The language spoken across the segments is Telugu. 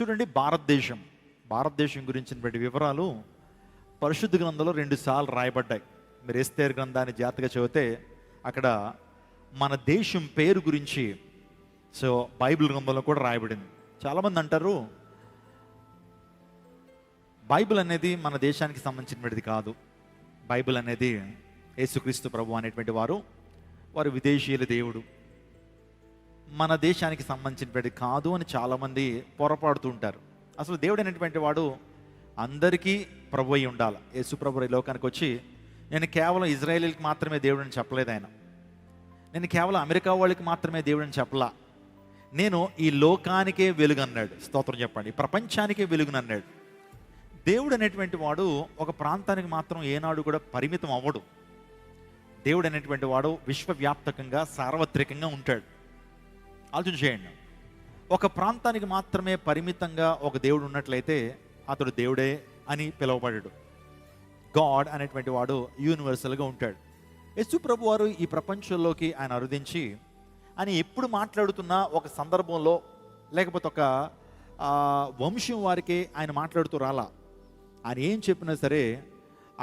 చూడండి, భారతదేశం గురించినటువంటి వివరాలు పరిశుద్ధ గ్రంథంలో 2 సార్లు రాయబడ్డాయి. మీరు ఎస్తేరు గ్రంథాన్ని జాగ్రత్తగా చదివితే అక్కడ మన దేశం పేరు గురించి బైబిల్ గ్రంథంలో కూడా రాయబడింది. చాలామంది అంటారు బైబిల్ అనేది మన దేశానికి సంబంధించినటువంటిది కాదు, బైబిల్ అనేది యేసుక్రీస్తు ప్రభు అనేటువంటి వారు విదేశీయుల దేవుడు, మన దేశానికి సంబంధించినటువంటి కాదు అని చాలామంది పొరపాడుతూ ఉంటారు. అసలు దేవుడు అనేటువంటి వాడు అందరికీ ప్రభు అయి ఉండాలి. యేసు ప్రభు ఈ లోకానికి వచ్చి నేను కేవలం ఇజ్రాయేలీకి మాత్రమే దేవుడు అని చెప్పలేదు. నేను కేవలం అమెరికా వాళ్ళకి మాత్రమే దేవుడు అని చెప్పలా. నేను ఈ లోకానికే వెలుగు అన్నాడు. స్తోత్రం చెప్పండి. ప్రపంచానికే వెలుగునన్నాడు. దేవుడు అనేటువంటి వాడు ఒక ప్రాంతానికి మాత్రం ఏనాడు కూడా పరిమితం అవ్వడు. దేవుడు అనేటువంటి వాడు విశ్వవ్యాప్తకంగా సార్వత్రికంగా ఉంటాడు. ఆలోచన చేయండి. ఒక ప్రాంతానికి మాత్రమే పరిమితంగా ఒక దేవుడు ఉన్నట్లయితే అతడు దేవుడే అని పిలువబడ్డాడు. గాడ్ అనేటువంటి వాడు యూనివర్సల్గా ఉంటాడు. యేసు ప్రభు వారు ఈ ప్రపంచంలోకి ఆయన అరుదించి అని ఎప్పుడు మాట్లాడుతున్నా ఒక సందర్భంలో లేకపోతే ఒక వంశం వారికి ఆయన మాట్లాడుతూ రాలా. ఆయన ఏం చెప్పినా సరే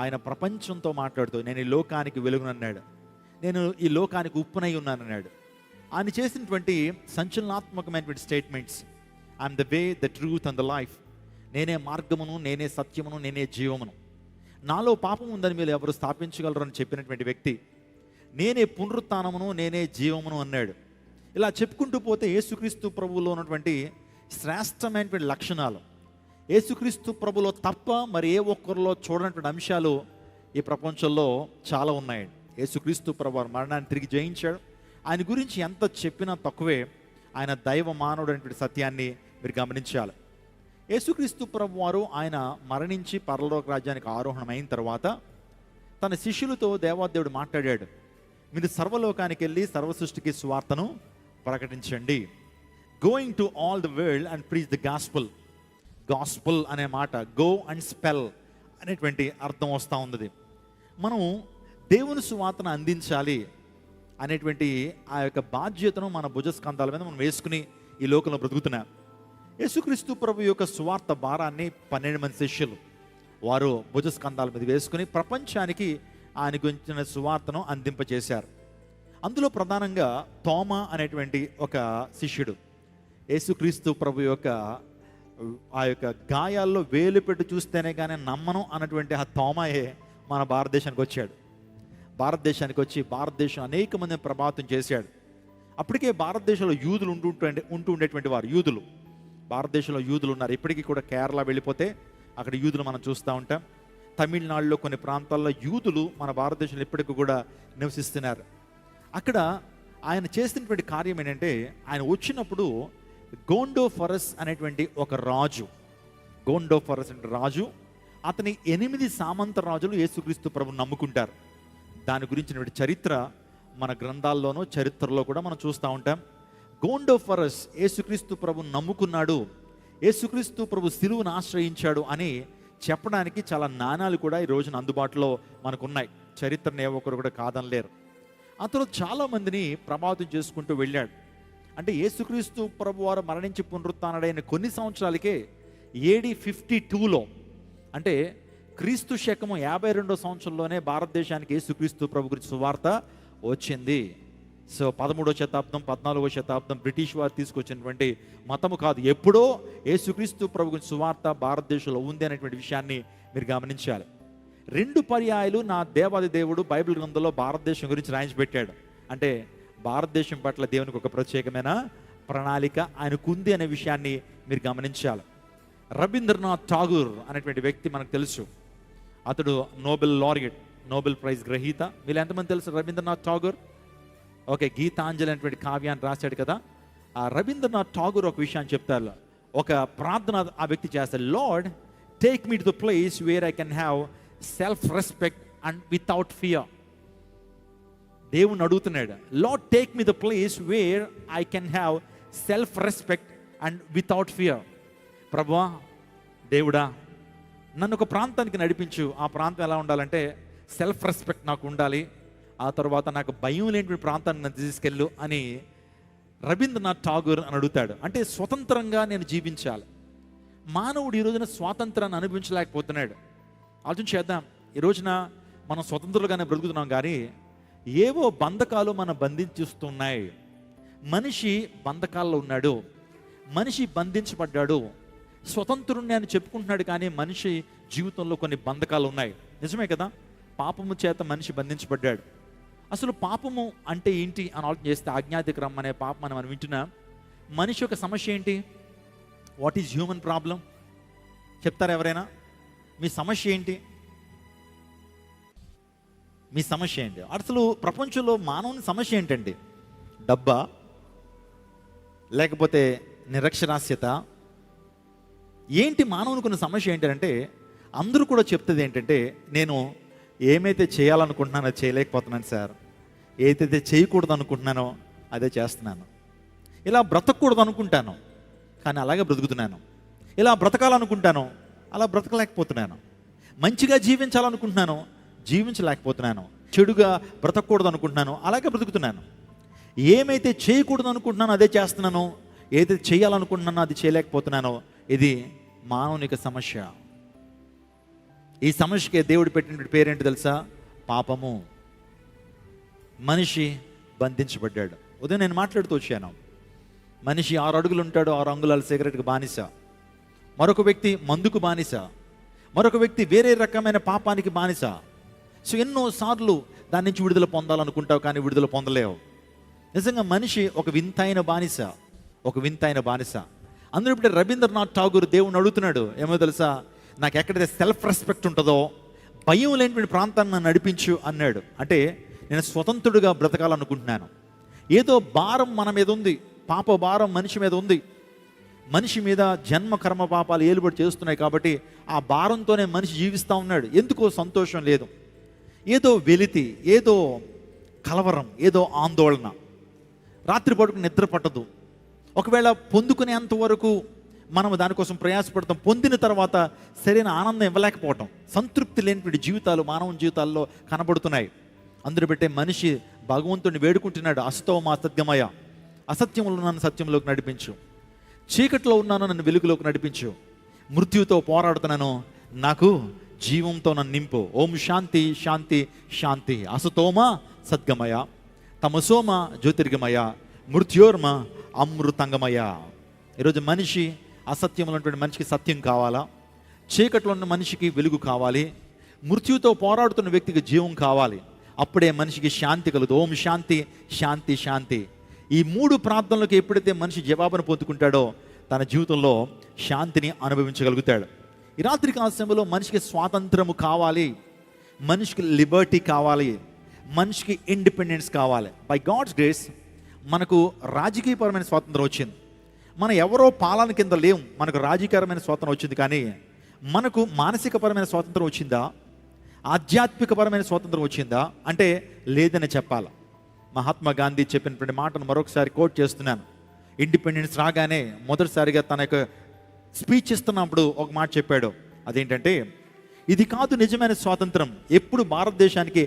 ఆయన ప్రపంచంతో మాట్లాడుతూ నేను ఈ లోకానికి వెలుగునన్నాడు, నేను ఈ లోకానికి ఉప్పునై ఉన్నానన్నాడు. ఆయన చేసినటువంటి సంచలనాత్మకమైనటువంటి statements, I am the way, the truth and the life, నేనే మార్గమును, నేనే సత్యమును, నేనే జీవమును, నాలో పాపం ఉందని మీరు ఎవరు స్థాపించగలరు అని చెప్పినటువంటి వ్యక్తి, నేనే పునరుత్థానమును, నేనే జీవమును అన్నాడు. ఇలా చెప్పుకుంటూ పోతే యేసుక్రీస్తు ప్రభువులో ఉన్నటువంటి శ్రేష్టమైనటువంటి లక్షణాలు, యేసుక్రీస్తు ప్రభులో తప్ప మరి ఏ ఒక్కరిలో చూడనటువంటి అంశాలు ఈ ప్రపంచంలో చాలా ఉన్నాయండి. యేసుక్రీస్తు ప్రభు మరణాన్ని తిరిగి జయించాడు. ఆయన గురించి ఎంత చెప్పినా తక్కువే. ఆయన దైవ మానవుడు అనేటువంటి సత్యాన్ని మీరు గమనించాలి. యేసుక్రీస్తు ప్రభు వారు ఆయన మరణించి పరలోక రాజ్యానికి ఆరోహణం అయిన తర్వాత తన శిష్యులతో దేవాదేవుడు మాట్లాడాడు, మీరు సర్వలోకానికి వెళ్ళి సర్వ సృష్టికి సువార్తను ప్రకటించండి. Going to all the world and preach the gospel. Gospel అనే మాట గో అండ్ స్పెల్ అనేటువంటి అర్థం వస్తూ ఉంది. మనం దేవుని సువార్తను అందించాలి అనేటువంటి ఆ యొక్క బాధ్యతను మన భుజస్కంధాల మీద మనం వేసుకుని ఈ లోకంలో బ్రతుకుతున్నాం. యేసుక్రీస్తు ప్రభు యొక్క సువార్త భారాన్ని 12 మంది శిష్యులు వారు భుజస్కంధాల మీద వేసుకుని ప్రపంచానికి ఆయన గురించిన సువార్తను అందింపజేశారు. అందులో ప్రధానంగా తోమా అనేటువంటి ఒక శిష్యుడు యేసుక్రీస్తు ప్రభు యొక్క ఆ యొక్క గాయాల్లో వేలు పెట్టి చూస్తేనే కానీ నమ్మను అన్నటువంటి ఆ తోమాయే మన భారతదేశానికి వచ్చాడు. భారతదేశానికి వచ్చి భారతదేశం అనేక మందిని ప్రభావితం చేశాడు. అప్పటికే భారతదేశంలో యూదులు ఉంటూ ఉండేటువంటి వారు, భారతదేశంలో యూదులు ఉన్నారు. ఇప్పటికీ కూడా కేరళ వెళ్ళిపోతే అక్కడ యూదులు మనం చూస్తూ ఉంటాం. తమిళనాడులో కొన్ని ప్రాంతాల్లో యూదులు మన భారతదేశంలో ఇప్పటికీ కూడా నివసిస్తున్నారు. అక్కడ ఆయన చేసినటువంటి కార్యం ఏంటంటే, ఆయన వచ్చినప్పుడు గోండోఫరస్ అనేటువంటి ఒక రాజు, గోండోఫరస్ అంటే రాజు, అతని 8 సామంత రాజులు యేసుక్రీస్తు ప్రభుని నమ్ముకుంటారు. దాని గురించినటువంటి చరిత్ర మన గ్రంథాల్లోనూ చరిత్రలో కూడా మనం చూస్తూ ఉంటాం. గోండోఫరస్ యేసుక్రీస్తు ప్రభుని నమ్ముకున్నాడు, యేసుక్రీస్తు ప్రభు సిలువను ఆశ్రయించాడు అని చెప్పడానికి చాలా నాణాలు కూడా ఈ రోజున అందుబాటులో మనకున్నాయి. చరిత్రను ఏ ఒక్కరు కూడా కాదనలేరు. అతను చాలామందిని ప్రభావితం చేసుకుంటూ వెళ్ళాడు. అంటే యేసుక్రీస్తు ప్రభు వారు మరణించి పునరుత్థానుడైన కొన్ని సంవత్సరాలకే AD 52లో అంటే క్రీస్తు శకము 52వ సంవత్సరంలోనే భారతదేశానికి యేసుక్రీస్తు ప్రభు గురించి సువార్త వచ్చింది. 13వ శతాబ్దం 14వ శతాబ్దం బ్రిటిష్ వారు తీసుకొచ్చినటువంటి మతము కాదు, ఎప్పుడో యేసుక్రీస్తు ప్రభు గురించి సువార్త భారతదేశంలో ఉంది అనేటువంటి విషయాన్ని మీరు గమనించాలి. 2 పర్యాయాలు నా దేవాది దేవుడు బైబిల్ గ్రంథంలో భారతదేశం గురించి రాయించి పెట్టాడు. అంటే భారతదేశం పట్ల దేవునికి ఒక ప్రత్యేకమైన ప్రణాళిక ఆయనకుంది అనే విషయాన్ని మీరు గమనించాలి. రవీంద్రనాథ్ ఠాగూర్ అనేటువంటి వ్యక్తి మనకు తెలుసు. అతడు నోబెల్ లారియట్, నోబెల్ ప్రైజ్ గ్రహీత. వీళ్ళు ఎంతమంది తెలుసు రవీంద్రనాథ్ ఠాగూర్? ఓకే, గీతాంజలి అనేటువంటి కావ్యాన్ని రాశాడు కదా. ఆ రవీంద్రనాథ్ ఠాగూర్ ఒక విషయాన్ని చెప్తారు, ఒక ప్రార్థన ఆ వ్యక్తి చేస్తాడు. Lord, take me to the place where I can have self respect and without fear. దేవుని అడుగుతున్నాడు, lord take me the place where I can have self respect and without fear. ప్రభువా, దేవుడా, నన్ను ఒక ప్రాంతానికి నడిపించు. ఆ ప్రాంతం ఎలా ఉండాలంటే సెల్ఫ్ రెస్పెక్ట్ నాకు ఉండాలి, ఆ తర్వాత నాకు భయం లేని ప్రాంతాన్ని నన్ను తీసుకెళ్ళు అని రవీంద్రనాథ్ ఠాగూర్ అని అడుగుతాడు. అంటే స్వతంత్రంగా నేను జీవించాలి, మానవుడు ఈ రోజున స్వాతంత్రాన్ని అనుభవించలేకపోతున్నాడు. ఆలోచన చేద్దాం. ఈ రోజున మనం స్వతంత్రులుగానే బ్రతుకుతున్నాం, కానీ ఏవో బంధకాలు మనం బంధించుస్తున్నాయి. మనిషి బంధకాల్లో ఉన్నాడు, మనిషి బంధించబడ్డాడు. స్వతంత్రుణ్ణి అని చెప్పుకుంటున్నాడు, కానీ మనిషి జీవితంలో కొన్ని బంధకాలు ఉన్నాయి. నిజమే కదా? పాపము చేత మనిషి బంధించబడ్డాడు. అసలు పాపము అంటే ఏంటి అని ఆలోచన చేస్తే, ఆజ్ఞాతిక్రమం అనే పాపం మనం వింటున్నాం. మనిషి యొక్క సమస్య ఏంటి? What is human problem? చెప్తారా ఎవరైనా? మీ సమస్య ఏంటి? మీ సమస్య ఏంటి? అసలు ప్రపంచంలో మానవుని సమస్య ఏంటండి? డబ్బా, లేకపోతే నిరక్షరాస్యత? ఏంటి మానవునికి సమస్య ఏంటంటే, అందరూ కూడా చెప్తుంది ఏంటంటే, నేను ఏమైతే చేయాలనుకుంటున్నానో చేయలేకపోతున్నాను సార్, ఏదైతే చేయకూడదు అనుకుంటున్నానో అదే చేస్తున్నాను. ఇలా బ్రతకూడదు అనుకుంటాను, కానీ అలాగే బ్రతుకుతున్నాను. ఇలా బ్రతకాలనుకుంటాను, అలా బ్రతకలేకపోతున్నాను. మంచిగా జీవించాలనుకుంటున్నాను, జీవించలేకపోతున్నాను. చెడుగా బ్రతకూడదు అనుకుంటున్నాను, అలాగే బ్రతుకుతున్నాను. ఏమైతే చేయకూడదు అనుకుంటున్నానో అదే చేస్తున్నాను, ఏదైతే చేయాలనుకుంటున్నానో అది చేయలేకపోతున్నానో. ఇది మానవునికి సమస్య. ఈ సమస్యకి దేవుడు పెట్టిన పేరేంటి తెలుసా? పాపము. మనిషి బంధించబడ్డాడు. ఉదయం నేను మాట్లాడుతూ వచ్చాను. మనిషి 6 అడుగులు ఉంటాడు, 6 అంగుళాల సిగరెట్కి బానిస. మరొక వ్యక్తి మందుకు బానిస. మరొక వ్యక్తి వేరే రకమైన పాపానికి బానిస. సో ఎన్నోసార్లు దాని నుంచి విడుదల పొందాలనుకుంటావు, కానీ విడుదల పొందలేవు. నిజంగా మనిషి ఒక వింతైన బానిస, ఒక వింతైన బానిస. అందులో ఇప్పుడు రవీంద్రనాథ్ ఠాగూర్ దేవుని అడుగుతున్నాడు, ఏమో తెలుసా? నాకు ఎక్కడైతే సెల్ఫ్ రెస్పెక్ట్ ఉంటుందో, భయం లేనిటువంటి ప్రాంతాన్ని నన్ను నడిపించు అన్నాడు. అంటే నేను స్వతంత్రుడిగా బ్రతకాలనుకుంటున్నాను. ఏదో భారం మన మీద ఉంది, పాప భారం మనిషి మీద ఉంది. మనిషి మీద జన్మ కర్మ పాపాలు ఏలుబడి చేస్తున్నాయి, కాబట్టి ఆ భారంతోనే మనిషి జీవిస్తూ ఉన్నాడు. ఎందుకో సంతోషం లేదు, ఏదో వెలితి, ఏదో కలవరం, ఏదో ఆందోళన. రాత్రి పడుకు నిద్ర పట్టదు. ఒకవేళ పొందుకునేంత వరకు మనం దానికోసం ప్రయాసపడతాం, పొందిన తర్వాత సరైన ఆనందం ఇవ్వలేకపోవటం, సంతృప్తి లేనిటువంటి జీవితాలు మానవ జీవితాల్లో కనబడుతున్నాయి. అందరూ పెట్టే మనిషి భగవంతుడిని వేడుకుంటున్నాడు, అస్తోమ సత్యమయ, అసత్యంలో నన్ను సత్యంలోకి నడిపించు, చీకట్లో ఉన్నాను నన్ను వెలుగులోకి నడిపించు, మృత్యుతో పోరాడుతున్నాను నాకు జీవంతో నన్ను నింపు. ఓం శాంతి శాంతి శాంతి. అసతోమ సద్గమయ, తమసోమ జ్యోతిర్గమయ, మృత్యోర్మ అమృతంగమయ. ఈరోజు మనిషి అసత్యంలో ఉన్నటువంటి మనిషికి సత్యం కావాలా, చీకట్లో ఉన్న మనిషికి వెలుగు కావాలి, మృత్యుతో పోరాడుతున్న వ్యక్తికి జీవం కావాలి. అప్పుడే మనిషికి శాంతి కలదు. ఓం శాంతి శాంతి శాంతి. ఈ 3 ప్రార్థనలకు ఎప్పుడైతే మనిషి జవాబును పొందుకుంటాడో తన జీవితంలో శాంతిని అనుభవించగలుగుతాడు. ఈ రాత్రి కాల సమయంలో మనిషికి స్వాతంత్రము కావాలి, మనిషికి లిబర్టీ కావాలి, మనిషికి ఇండిపెండెన్స్ కావాలి. బై గాడ్స్ గ్రేస్ మనకు రాజకీయపరమైన స్వాతంత్రం వచ్చింది. మనం ఎవరో పాలన కింద లేవు, మనకు రాజకీయపరమైన స్వాతంత్రం వచ్చింది. కానీ మనకు మానసికపరమైన స్వాతంత్రం వచ్చిందా? ఆధ్యాత్మికపరమైన స్వాతంత్రం వచ్చిందా అంటే లేదని చెప్పాలి. మహాత్మా గాంధీ చెప్పినటువంటి మాటను మరొకసారి కోట్ చేస్తున్నాను. ఇండిపెండెన్స్ రాగానే మొదటిసారిగా తన యొక్క స్పీచ్ ఇస్తున్నప్పుడు ఒక మాట చెప్పాడు. అదేంటంటే, ఇది కాదు నిజమైన స్వాతంత్రం. ఎప్పుడు భారతదేశానికి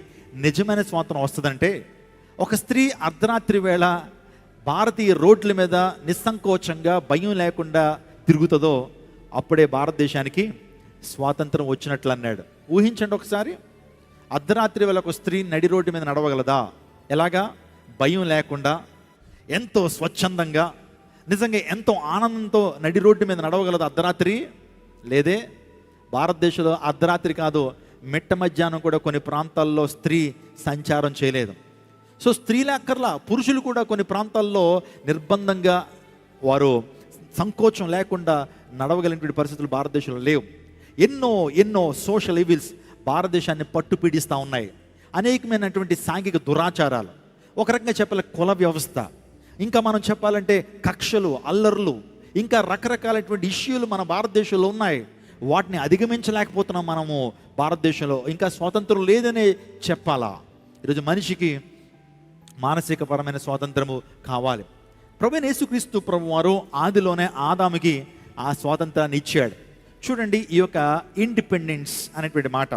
నిజమైన స్వాతంత్రం వస్తుందంటే, ఒక స్త్రీ అర్ధరాత్రి వేళ భారతీయ రోడ్ల మీద నిస్సంకోచంగా భయం లేకుండా తిరుగుతుందో అప్పుడే భారతదేశానికి స్వాతంత్రం వచ్చినట్లు అన్నాడు. ఊహించండి ఒకసారి, అర్ధరాత్రి వేళ ఒక స్త్రీ నడి రోడ్డు మీద నడవగలదా? ఎలాగా? భయం లేకుండా, ఎంతో స్వచ్ఛందంగా, నిజంగా ఎంతో ఆనందంతో నడి రోడ్డు మీద నడవగలదు అర్ధరాత్రి? లేదే. భారతదేశంలో అర్ధరాత్రి కాదు, మిట్ట మధ్యాహ్నం కూడా కొన్ని ప్రాంతాల్లో స్త్రీ సంచారం చేయలేదు. సో స్త్రీలే అక్కర్లా, పురుషులు కూడా కొన్ని ప్రాంతాల్లో నిర్బంధంగా వారు సంకోచం లేకుండా నడవగలిగిన పరిస్థితులు భారతదేశంలో లేవు. ఎన్నో ఎన్నో సోషల్ ఈవిల్స్ భారతదేశాన్ని పట్టు పీడిస్తూ ఉన్నాయి. అనేకమైనటువంటి సాంఘిక దురాచారాలు, ఒక రకంగా చెప్పాలి కుల వ్యవస్థ, ఇంకా మనం చెప్పాలంటే కక్షలు, అల్లర్లు, ఇంకా రకరకాలైనటువంటి ఇష్యూలు మన భారతదేశంలో ఉన్నాయి. వాటిని అధిగమించలేకపోతున్నాం మనము భారతదేశంలో. ఇంకా స్వాతంత్రం లేదనే చెప్పాలా. ఈరోజు మనిషికి మానసికపరమైన స్వాతంత్రము కావాలి. ప్రభువైన యేసుక్రీస్తు ప్రభువారు ఆదిలోనే ఆదాముకి ఆ స్వాతంత్రాన్ని ఇచ్చాడు. చూడండి, ఈ యొక్క ఇండిపెండెన్స్ అనేటువంటి మాట,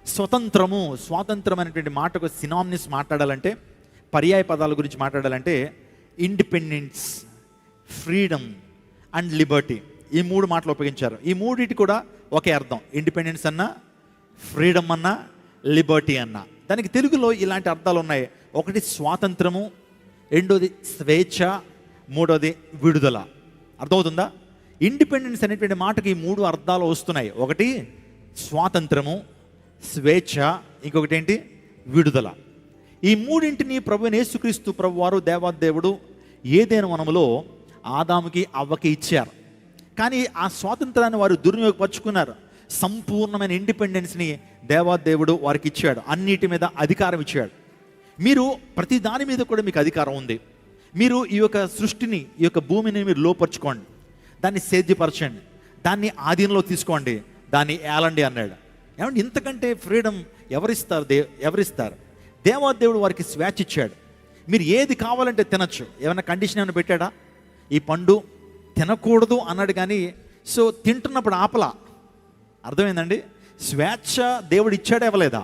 స్వతంత్రము, స్వాతంత్రం అనేటువంటి మాటకు సినానిమ్స్ మాట్లాడాలంటే, పర్యాయ పదాల గురించి మాట్లాడాలంటే ఇండిపెండెన్స్, ఫ్రీడమ్ అండ్ లిబర్టీ. ఈ 3 మాటలు ఉపయోగించారు. ఈ మూడింటి కూడా ఒకే అర్థం. ఇండిపెండెన్స్ అన్న, ఫ్రీడమ్ అన్న, లిబర్టీ అన్న. దానికి తెలుగులో ఇలాంటి అర్థాలు ఉన్నాయి. ఒకటి స్వాతంత్రము, రెండోది స్వేచ్ఛ, మూడోది విడుదల. అర్థమవుతుందా? ఇండిపెండెన్స్ అనేటువంటి మాటకి ఈ 3 అర్థాలు వస్తున్నాయి. ఒకటి స్వాతంత్రము, స్వేచ్ఛ, ఇంకొకటి ఏంటి? విడుదల. ఈ మూడింటిని ప్రభువైన యేసుక్రీస్తు ప్రభువారు దేవాదేవుడు ఏదైనా వనములో ఆదాముకి అవ్వకి ఇచ్చారు. కానీ ఆ స్వాతంత్రాన్ని వారు దుర్వినియోగపరుచుకున్నారు. సంపూర్ణమైన ఇండిపెండెన్స్ని దేవాదేవుడు వారికి ఇచ్చాడు. అన్నిటి మీద అధికారం ఇచ్చాడు. మీరు ప్రతి దాని మీద కూడా మీకు అధికారం ఉంది. మీరు ఈ యొక్క సృష్టిని, ఈ యొక్క భూమిని మీరు లోపరుచుకోండి, దాన్ని సేద్యపరచండి, దాన్ని ఆధీనంలో తీసుకోండి, దాన్ని ఏలండి అన్నాడు. ఏమంటే ఇంతకంటే ఫ్రీడమ్ ఎవరిస్తారు? ఎవరిస్తారు? దేవాదేవుడు వారికి స్వేచ్ఛ ఇచ్చాడు. మీరు ఏది కావాలంటే తినచ్చు. ఏమైనా కండిషన్ ఏమైనా పెట్టాడా? ఈ పండు తినకూడదు అన్నాడు. కానీ సో తింటున్నప్పుడు ఆపలా. అర్థమైందండి? స్వేచ్ఛ దేవుడు ఇచ్చాడు, ఇవ్వలేదా?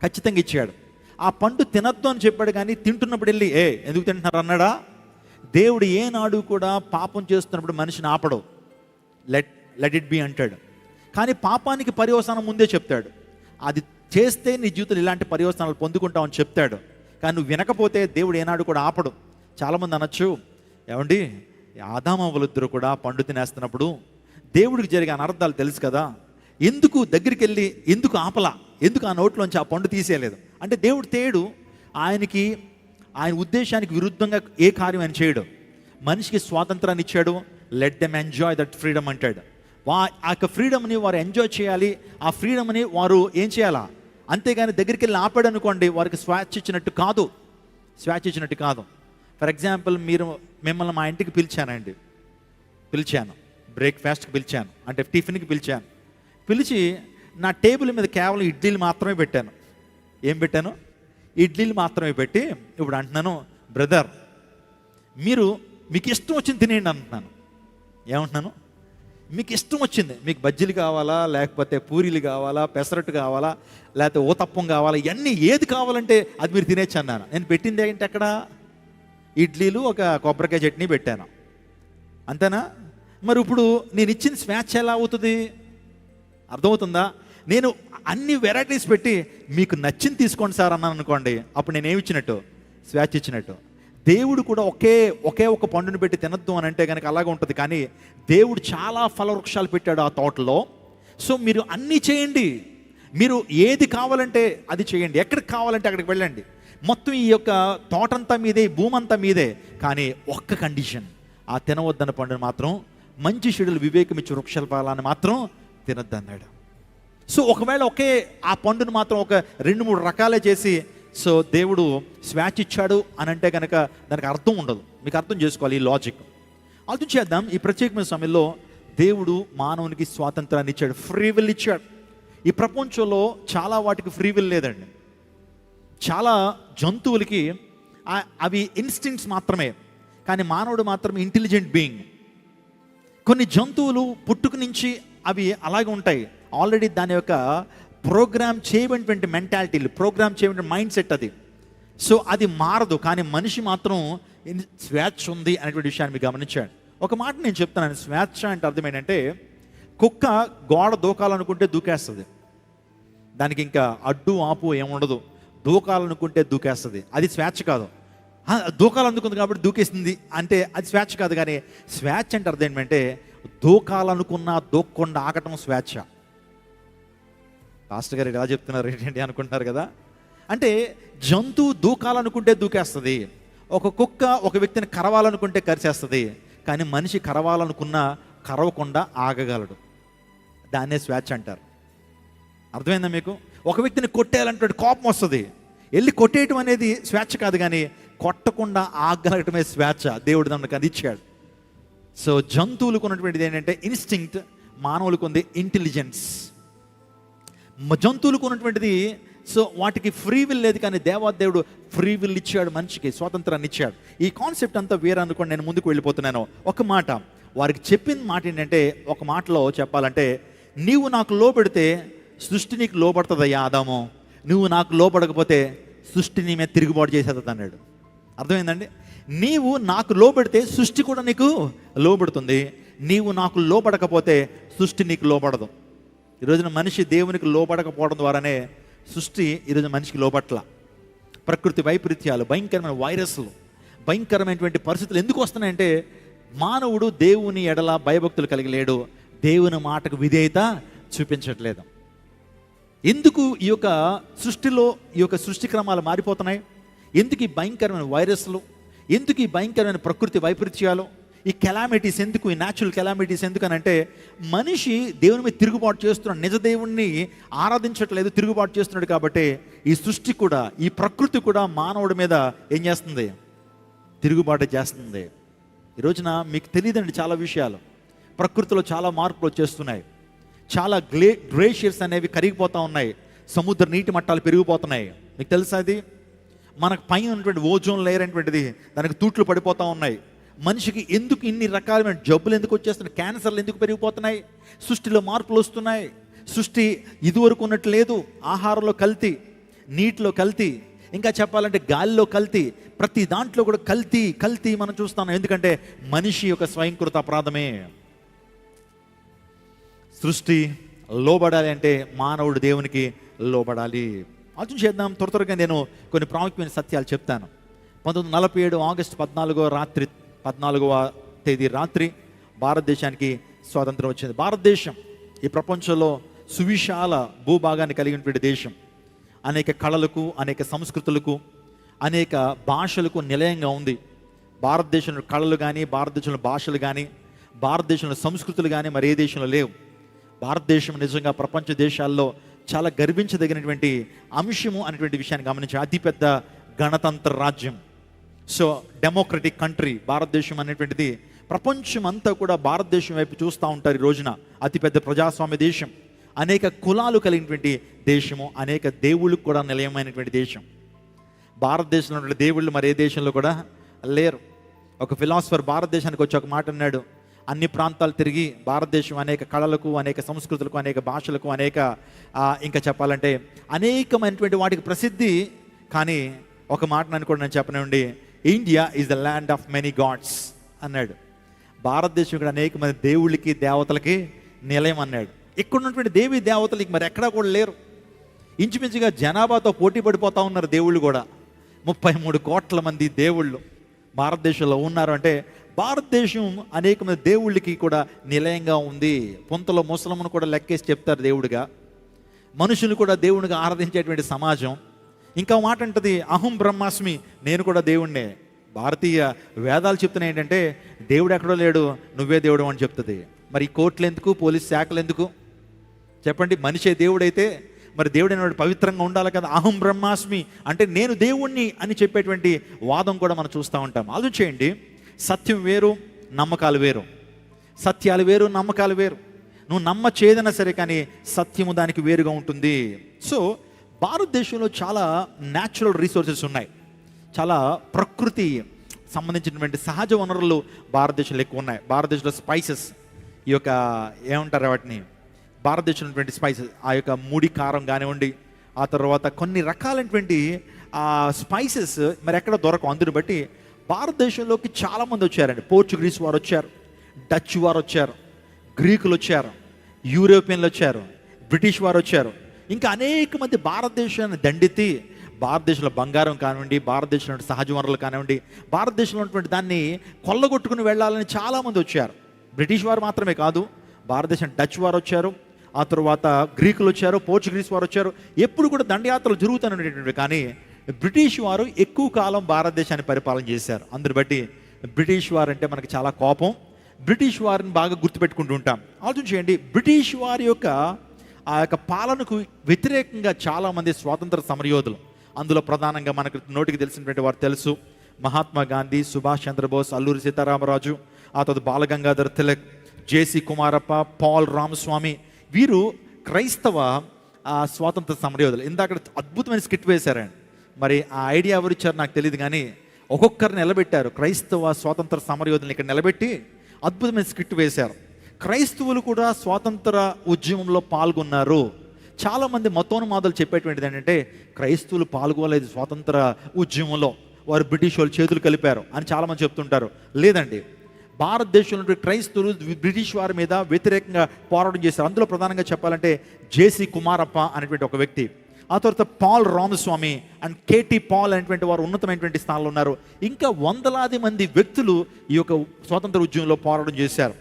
ఖచ్చితంగా ఇచ్చాడు. ఆ పండు తినద్దు అని చెప్పాడు, కానీ తింటున్నప్పుడు వెళ్ళి ఎందుకు తింటున్నారు అన్నాడా? దేవుడు ఏనాడు కూడా పాపం చేస్తున్నప్పుడు మనిషిని ఆపడు. లెట్ ఇట్ బి అంటాడు. కానీ పాపానికి పర్యవసానం ముందే చెప్తాడు. అది చేస్తే నీ జీవితంలో ఇలాంటి పర్యవసానాలు పొందుకుంటావు అని చెప్తాడు. కానీ నువ్వు వినకపోతే దేవుడు ఏనాడు కూడా ఆపడు. చాలామంది అనొచ్చు, ఏమండి ఆదామవ్వలిద్దరూ కూడా పండు తినేస్తున్నప్పుడు దేవుడికి జరిగే అనర్థాలు తెలుసు కదా, ఎందుకు దగ్గరికి వెళ్ళి ఎందుకు ఆపలా, ఎందుకు ఆ నోట్లోంచి ఆ పండు తీసేయలేదు అంటే దేవుడు తేడు. ఆయన ఉద్దేశానికి విరుద్ధంగా ఏ కార్యం ఆయన చేయడు. మనిషికి స్వాతంత్రాన్ని ఇచ్చాడు. Let them enjoy that freedom అంటాడు. ఆ యొక్క ఫ్రీడమ్ని వారు ఎంజాయ్ చేయాలి. ఆ ఫ్రీడమ్ని వారు ఏం చేయాలా? అంతేగాని దగ్గరికి వెళ్ళి ఆపాడు అనుకోండి, వారికి స్వేచ్ఛ ఇచ్చినట్టు కాదు. స్వేచ్ఛ ఇచ్చినట్టు కాదు. ఫర్ ఎగ్జాంపుల్, మిమ్మల్ని మా ఇంటికి పిలిచాను, బ్రేక్ఫాస్ట్కి పిలిచాను, అంటే టిఫిన్కి పిలిచాను. పిలిచి నా టేబుల్ మీద కేవలం ఇడ్లీలు మాత్రమే పెట్టాను. ఏం పెట్టాను? ఇడ్లీలు మాత్రమే పెట్టి ఇప్పుడు అంటున్నాను, బ్రదర్ మీకు ఇష్టం వచ్చింది తినేయండి అంటున్నాను. ఏమంటున్నాను? మీకు ఇష్టం వచ్చింది. మీకు బజ్జీలు కావాలా, లేకపోతే పూరీలు కావాలా, పెసరట్టు కావాలా, లేకపోతే ఊతప్పం కావాలా, ఇవన్నీ ఏది కావాలంటే అది మీరు తినేచ్చు అన్నాను. నేను పెట్టింది ఏంటి? అక్కడ ఇడ్లీలు, ఒక కొబ్బరికాయ చట్నీ పెట్టాను. అంతేనా? మరి ఇప్పుడు నేను ఇచ్చిన స్వేచ్ఛ ఎలా అవుతుంది? అర్థమవుతుందా? నేను అన్ని వెరైటీస్ పెట్టి మీకు నచ్చింది తీసుకోండి సార్ అన్నాను అనుకోండి, అప్పుడు నేనేమి ఇచ్చినట్టు? స్వేచ్ఛ ఇచ్చినట్టు. దేవుడు కూడా ఒకే ఒక పండుని పెట్టి తినద్దు అని అంటే కనుక అలాగే ఉంటుంది. కానీ దేవుడు చాలా ఫలవృక్షాలు పెట్టాడు ఆ తోటలో. సో మీరు అన్నీ చేయండి. మీరు ఏది కావాలంటే అది చేయండి, ఎక్కడికి కావాలంటే అక్కడికి వెళ్ళండి. మొత్తం ఈ యొక్క తోటంతా మీదే, భూమి అంతా మీదే. కానీ ఒక్క కండిషన్, ఆ తినవద్దన్న పండుని మాత్రం, మంచి చెడులు వివేకం ఇచ్చి వృక్షాల ఫలాన్ని మాత్రం తినద్దు అన్నాడు. సో ఒకవేళ ఆ పండును మాత్రం ఒక 2-3 రకాలే చేసి సో దేవుడు స్వేచ్ఛ ఇచ్చాడు అని అంటే కనుక దానికి అర్థం ఉండదు. మీకు అర్థం చేసుకోవాలి ఈ లాజిక్. ఆలోచన చేద్దాం. ఈ ప్రత్యేకమైన సమయంలో దేవుడు మానవునికి స్వాతంత్రాన్ని ఇచ్చాడు, ఫ్రీ విల్ ఇచ్చాడు. ఈ ప్రపంచంలో చాలా వాటికి ఫ్రీ విల్ లేదండి. చాలా జంతువులకి అవి ఇన్స్టింక్ట్స్ మాత్రమే, కానీ మానవుడు మాత్రం ఇంటెలిజెంట్ బీయింగ్. కొన్ని జంతువులు పుట్టుక నుంచి అవి అలాగే ఉంటాయి. ఆల్రెడీ దాని యొక్క ప్రోగ్రామ్ చేయబడినటువంటి మెంటాలిటీలు, ప్రోగ్రామ్ చేయబడిన మైండ్ సెట్ అది. సో అది మారదు. కానీ మనిషి మాత్రం స్వేచ్ఛ ఉంది అనేటువంటి విషయాన్ని మీరు గమనించాడు. ఒక మాట నేను చెప్తున్నాను, స్వేచ్ఛ అంటే అర్థం ఏంటంటే, కుక్క గోడ దూకాలనుకుంటే దూకేస్తుంది. దానికి ఇంకా అడ్డు ఆపు ఏముండదు. దూకాలనుకుంటే దూకేస్తుంది. అది స్వేచ్ఛ కాదు. దూకాలనుకుంది కాబట్టి దూకేసింది అంటే అది స్వేచ్ఛ కాదు. కానీ స్వేచ్ఛ అంటే అర్థం ఏంటంటే, దూకాలనుకున్నా దూక్కుండా ఆగటం స్వేచ్ఛ. పాస్టర్ గారు ఎలా చెప్తున్నారు ఏంటంటే అనుకుంటున్నారు కదా. అంటే జంతువు దూకాలనుకుంటే దూకేస్తుంది. ఒక కుక్క ఒక వ్యక్తిని కరవాలనుకుంటే కరిచేస్తుంది. కానీ మనిషి కరవాలనుకున్నా కరవకుండా ఆగగలడు. దాన్నే స్వేచ్ఛ అంటారు. అర్థమైందా మీకు? ఒక వ్యక్తిని కొట్టేయాలంటే కోపం వస్తుంది, వెళ్ళి కొట్టేయటం అనేది స్వేచ్ఛ కాదు. కానీ కొట్టకుండా ఆగగలగటమే స్వేచ్ఛ. దేవుడు దానికి అది ఇచ్చాడు. సో జంతువులకు ఉన్నటువంటిది ఏంటంటే ఇన్స్టింక్ట్, మానవులకు ఉంది ఇంటెలిజెన్స్. జంతువులకు ఉన్నటువంటిది సో వాటికి ఫ్రీ విల్ లేదు. కానీ దేవాదేవుడు ఫ్రీ విల్ ఇచ్చాడు, మనిషికి స్వాతంత్రాన్ని ఇచ్చాడు. ఈ కాన్సెప్ట్ అంతా వేరే అనుకోండి. నేను ముందుకు వెళ్ళిపోతున్నాను. ఒక మాట వారికి చెప్పిన మాట ఏంటంటే, ఒక మాటలో చెప్పాలంటే, నీవు నాకు లోబడితే సృష్టి నీకు లోబడుతుందయ్యా ఆదాము, నువ్వు నాకు లోబడకపోతే సృష్టి నీ మీద తిరుగుబాటు చేసేది అన్నాడు. అర్థమైందండి? నీవు నాకు లోబడితే సృష్టి కూడా నీకు లోబడుతుంది. నీవు నాకు లోబడకపోతే సృష్టి నీకు లోబడదు. ఈరోజున మనిషి దేవునికి లోబడకపోవడం ద్వారానే సృష్టి ఈరోజు మనిషికి లోబట్ల. ప్రకృతి వైపరీత్యాలు, భయంకరమైన వైరస్లు, భయంకరమైనటువంటి పరిస్థితులు ఎందుకు వస్తున్నాయంటే మానవుడు దేవుని ఎడల భయభక్తులు కలిగి లేడు, దేవుని మాటకు విధేయత చూపించట్లేదు. ఎందుకు ఈ యొక్క సృష్టిలో ఈ యొక్క సృష్టి క్రమాలు మారిపోతున్నాయి? ఎందుకు ఈ భయంకరమైన వైరస్లు, ఎందుకు ఈ భయంకరమైన ప్రకృతి వైపరీత్యాలు, ఈ కెలామిటీస్ ఎందుకు, ఈ న్యాచురల్ కెలామిటీస్ ఎందుకనంటే మనిషి దేవుని మీద తిరుగుబాటు చేస్తున్నాడు, నిజ దేవుణ్ణి ఆరాధించట్లేదు, తిరుగుబాటు చేస్తున్నాడు. కాబట్టి ఈ సృష్టి కూడా, ఈ ప్రకృతి కూడా మానవుడి మీద ఏం చేస్తుంది? తిరుగుబాటు చేస్తుంది. ఈ రోజున మీకు తెలియదండి చాలా విషయాలు. ప్రకృతిలో చాలా మార్పులు వచ్చేస్తున్నాయి. చాలా గ్లేషియర్స్ అనేవి కరిగిపోతూ ఉన్నాయి, సముద్ర నీటి మట్టాలు పెరిగిపోతున్నాయి. మీకు తెలుసా? అది మనకు పైన ఉన్నటువంటి ఓజోన్ లేయర్ అనేటువంటిది దానికి తూట్లు పడిపోతూ ఉన్నాయి. మనిషికి ఎందుకు ఇన్ని రకాలైన జబ్బులు ఎందుకు వచ్చేస్తున్నాయి? క్యాన్సర్లు ఎందుకు పెరిగిపోతున్నాయి? సృష్టిలో మార్పులు వస్తున్నాయి. సృష్టి ఇదివరకు ఉన్నట్టు లేదు. ఆహారంలో కల్తీ, నీటిలో కల్తీ, ఇంకా చెప్పాలంటే గాలిలో కల్తీ, ప్రతి దాంట్లో కూడా కల్తీ మనం చూస్తున్నాం. ఎందుకంటే మనిషి యొక్క స్వయంకృత అపరాధమే. సృష్టి లోబడాలి అంటే మానవుడు దేవునికి లోబడాలి. ఆలోచన చేద్దాం. త్వరగా నేను కొన్ని ప్రాముఖ్యమైన సత్యాలు చెప్తాను. 1947 ఆగస్టు 14వ తేదీ రాత్రి భారతదేశానికి స్వాతంత్రం వచ్చింది. భారతదేశం ఈ ప్రపంచంలో సువిశాల భూభాగాన్ని కలిగినటువంటి దేశం. అనేక కళలకు, అనేక సంస్కృతులకు, అనేక భాషలకు నిలయంగా ఉంది. భారతదేశంలో కళలు కానీ, భారతదేశంలో భాషలు కానీ, భారతదేశంలో సంస్కృతులు కానీ మరి ఏ దేశంలో లేవు. భారతదేశం నిజంగా ప్రపంచ దేశాల్లో చాలా గర్వించదగినటువంటి అంశము అనేటువంటి విషయాన్ని గమనించి, అతిపెద్ద గణతంత్ర రాజ్యం. సో డెమోక్రటిక్ కంట్రీ భారతదేశం అనేటువంటిది. ప్రపంచం అంతా కూడా భారతదేశం వైపు చూస్తూ ఉంటారు ఈ రోజున. అతిపెద్ద ప్రజాస్వామ్య దేశం, అనేక కులాలు కలిగినటువంటి దేశము, అనేక దేవుళ్ళకు కూడా నిలయమైనటువంటి దేశం. భారతదేశంలో ఉన్న దేవుళ్ళు మరి ఏ దేశంలో కూడా లేరు. ఒక ఫిలాసఫర్ భారతదేశానికి వచ్చి ఒక మాట అన్నాడు, అన్ని ప్రాంతాలు తిరిగి భారతదేశం అనేక కళలకు, అనేక సంస్కృతులకు, అనేక భాషలకు, అనేక ఇంకా చెప్పాలంటే అనేకమైనటువంటి వాటికి ప్రసిద్ధి. కానీ ఒక మాట అనుకోండి, నేను చెప్పనండి, India is the land of many gods అన్నాడు. భారతదేశం ఇక్కడ అనేక మంది దేవుళ్ళకి, దేవతలకి నిలయం అన్నాడు. ఇక్కడ ఉన్నటువంటి దేవి దేవతలకి మరి ఎక్కడా కూడా లేరు. ఇంచుమించుగా జనాభాతో పోటీ పడిపోతూ ఉన్నారు దేవుళ్ళు కూడా. 33 కోట్ల మంది దేవుళ్ళు భారతదేశంలో ఉన్నారు. అంటే భారతదేశం అనేక మంది దేవుళ్ళకి కూడా నిలయంగా ఉంది. పొంతలో ముసలమ్మను కూడా లెక్కేసి చెప్తారు దేవుడిగా. మనుషులు కూడా దేవుడిగా ఆరాధించేటువంటి సమాజం. ఇంకా మాట అంటది, అహం బ్రహ్మాస్మి, నేను కూడా దేవుణ్ణే. భారతీయ వేదాలు చెప్తున్నాయి ఏంటంటే దేవుడు ఎక్కడో లేడు, నువ్వే దేవుడు అని చెప్తుంది. మరి ఈ కోర్టులు ఎందుకు, పోలీస్ శాఖలు ఎందుకు చెప్పండి? మనిషే దేవుడైతే మరి దేవుడు అనేవాడు పవిత్రంగా ఉండాలి కదా. అహం బ్రహ్మాస్మి అంటే నేను దేవుణ్ణి అని చెప్పేటువంటి వాదం కూడా మనం చూస్తూ ఉంటాం. ఆలోచించేయండి, సత్యం వేరు, నమ్మకాలు వేరు. సత్యాలు వేరు, నమ్మకాలు వేరు. నువ్వు నమ్మచేదైనా సరే కానీ సత్యము దానికి వేరుగా ఉంటుంది. సో భారతదేశంలో చాలా న్యాచురల్ రిసోర్సెస్ ఉన్నాయి. చాలా ప్రకృతి సంబంధించినటువంటి సహజ వనరులు భారతదేశంలో ఎక్కువ ఉన్నాయి. భారతదేశంలో స్పైసెస్, ఈ యొక్క ఏమంటారు వాటిని, భారతదేశంలో స్పైసెస్, ఆ యొక్క ముడి కారం కానివ్వండి, ఆ తర్వాత కొన్ని రకాలైనటువంటి స్పైసెస్ మరి ఎక్కడ దొరకవు. అందుని బట్టి భారతదేశంలోకి చాలామంది వచ్చారండి. పోర్చుగీస్ వారు వచ్చారు, డచ్ వారు వచ్చారు, గ్రీకులు వచ్చారు, యూరోపియన్లు వచ్చారు, బ్రిటిష్ వారు వచ్చారు. ఇంకా అనేక మంది భారతదేశాన్ని దండెత్తి భారతదేశంలో బంగారం కానివ్వండి, భారతదేశంలో సహజ వనరులు కానివ్వండి, భారతదేశంలో ఉన్నటువంటి దాన్ని కొల్లగొట్టుకుని వెళ్ళాలని చాలామంది వచ్చారు. బ్రిటిష్ వారు మాత్రమే కాదు, భారతదేశం డచ్ వారు వచ్చారు, ఆ తర్వాత గ్రీకులు వచ్చారు, పోర్చుగీస్ వారు వచ్చారు. ఎప్పుడు కూడా దండయాత్రలు జరుగుతాననేటువంటివి. కానీ బ్రిటిష్ వారు ఎక్కువ కాలం భారతదేశాన్ని పరిపాలన చేశారు. అందుని బట్టి బ్రిటిష్ వారు అంటే మనకు చాలా కోపం. బ్రిటిష్ వారిని బాగా గుర్తుపెట్టుకుంటూ ఉంటాం. ఆలోచించేయండి, బ్రిటిష్ వారి యొక్క ఆ యొక్క పాలనకు వ్యతిరేకంగా చాలామంది స్వాతంత్ర సమరయోధులు, అందులో ప్రధానంగా మనకు నోటికి తెలిసినటువంటి వారు తెలుసు, మహాత్మా గాంధీ, సుభాష్ చంద్రబోస్, అల్లూరి సీతారామరాజు, ఆ తర్వాత బాలగంగాధర్ తిలక్, జేసీ కుమారప్ప, పాల్ రామస్వామి. వీరు క్రైస్తవ స్వాతంత్ర సమరయోధులు. ఇందాక అద్భుతమైన స్కిట్ వేశారండి. మరి ఆ ఐడియా ఎవరు ఇచ్చారు నాకు తెలియదు, కానీ ఒక్కొక్కరు నిలబెట్టారు. క్రైస్తవ స్వాతంత్ర సమరయోధులను ఇక్కడ నిలబెట్టి అద్భుతమైన స్కిట్ వేశారు. క్రైస్తవులు కూడా స్వాతంత్ర ఉద్యమంలో పాల్గొన్నారు. చాలామంది మతోన్మాదులు చెప్పేటువంటిది ఏంటంటే క్రైస్తవులు పాల్గొనలేదు స్వాతంత్ర ఉద్యమంలో, వారు బ్రిటిష్ వాళ్ళు చేతులు కలిపారు అని చాలామంది చెప్తుంటారు. లేదండి, భారతదేశంలో క్రైస్తవులు బ్రిటిష్ వారి మీద వ్యతిరేకంగా పోరాటం చేశారు. అందులో ప్రధానంగా చెప్పాలంటే జేసీ కుమారప్ప అనేటువంటి ఒక వ్యక్తి, ఆ తర్వాత Paul Ramaswamy and KT Paul అనేటువంటి వారు ఉన్నతమైనటువంటి స్థానంలో ఉన్నారు. ఇంకా వందలాది మంది వ్యక్తులు ఈ యొక్క స్వాతంత్ర ఉద్యమంలో పోరాటం చేశారు.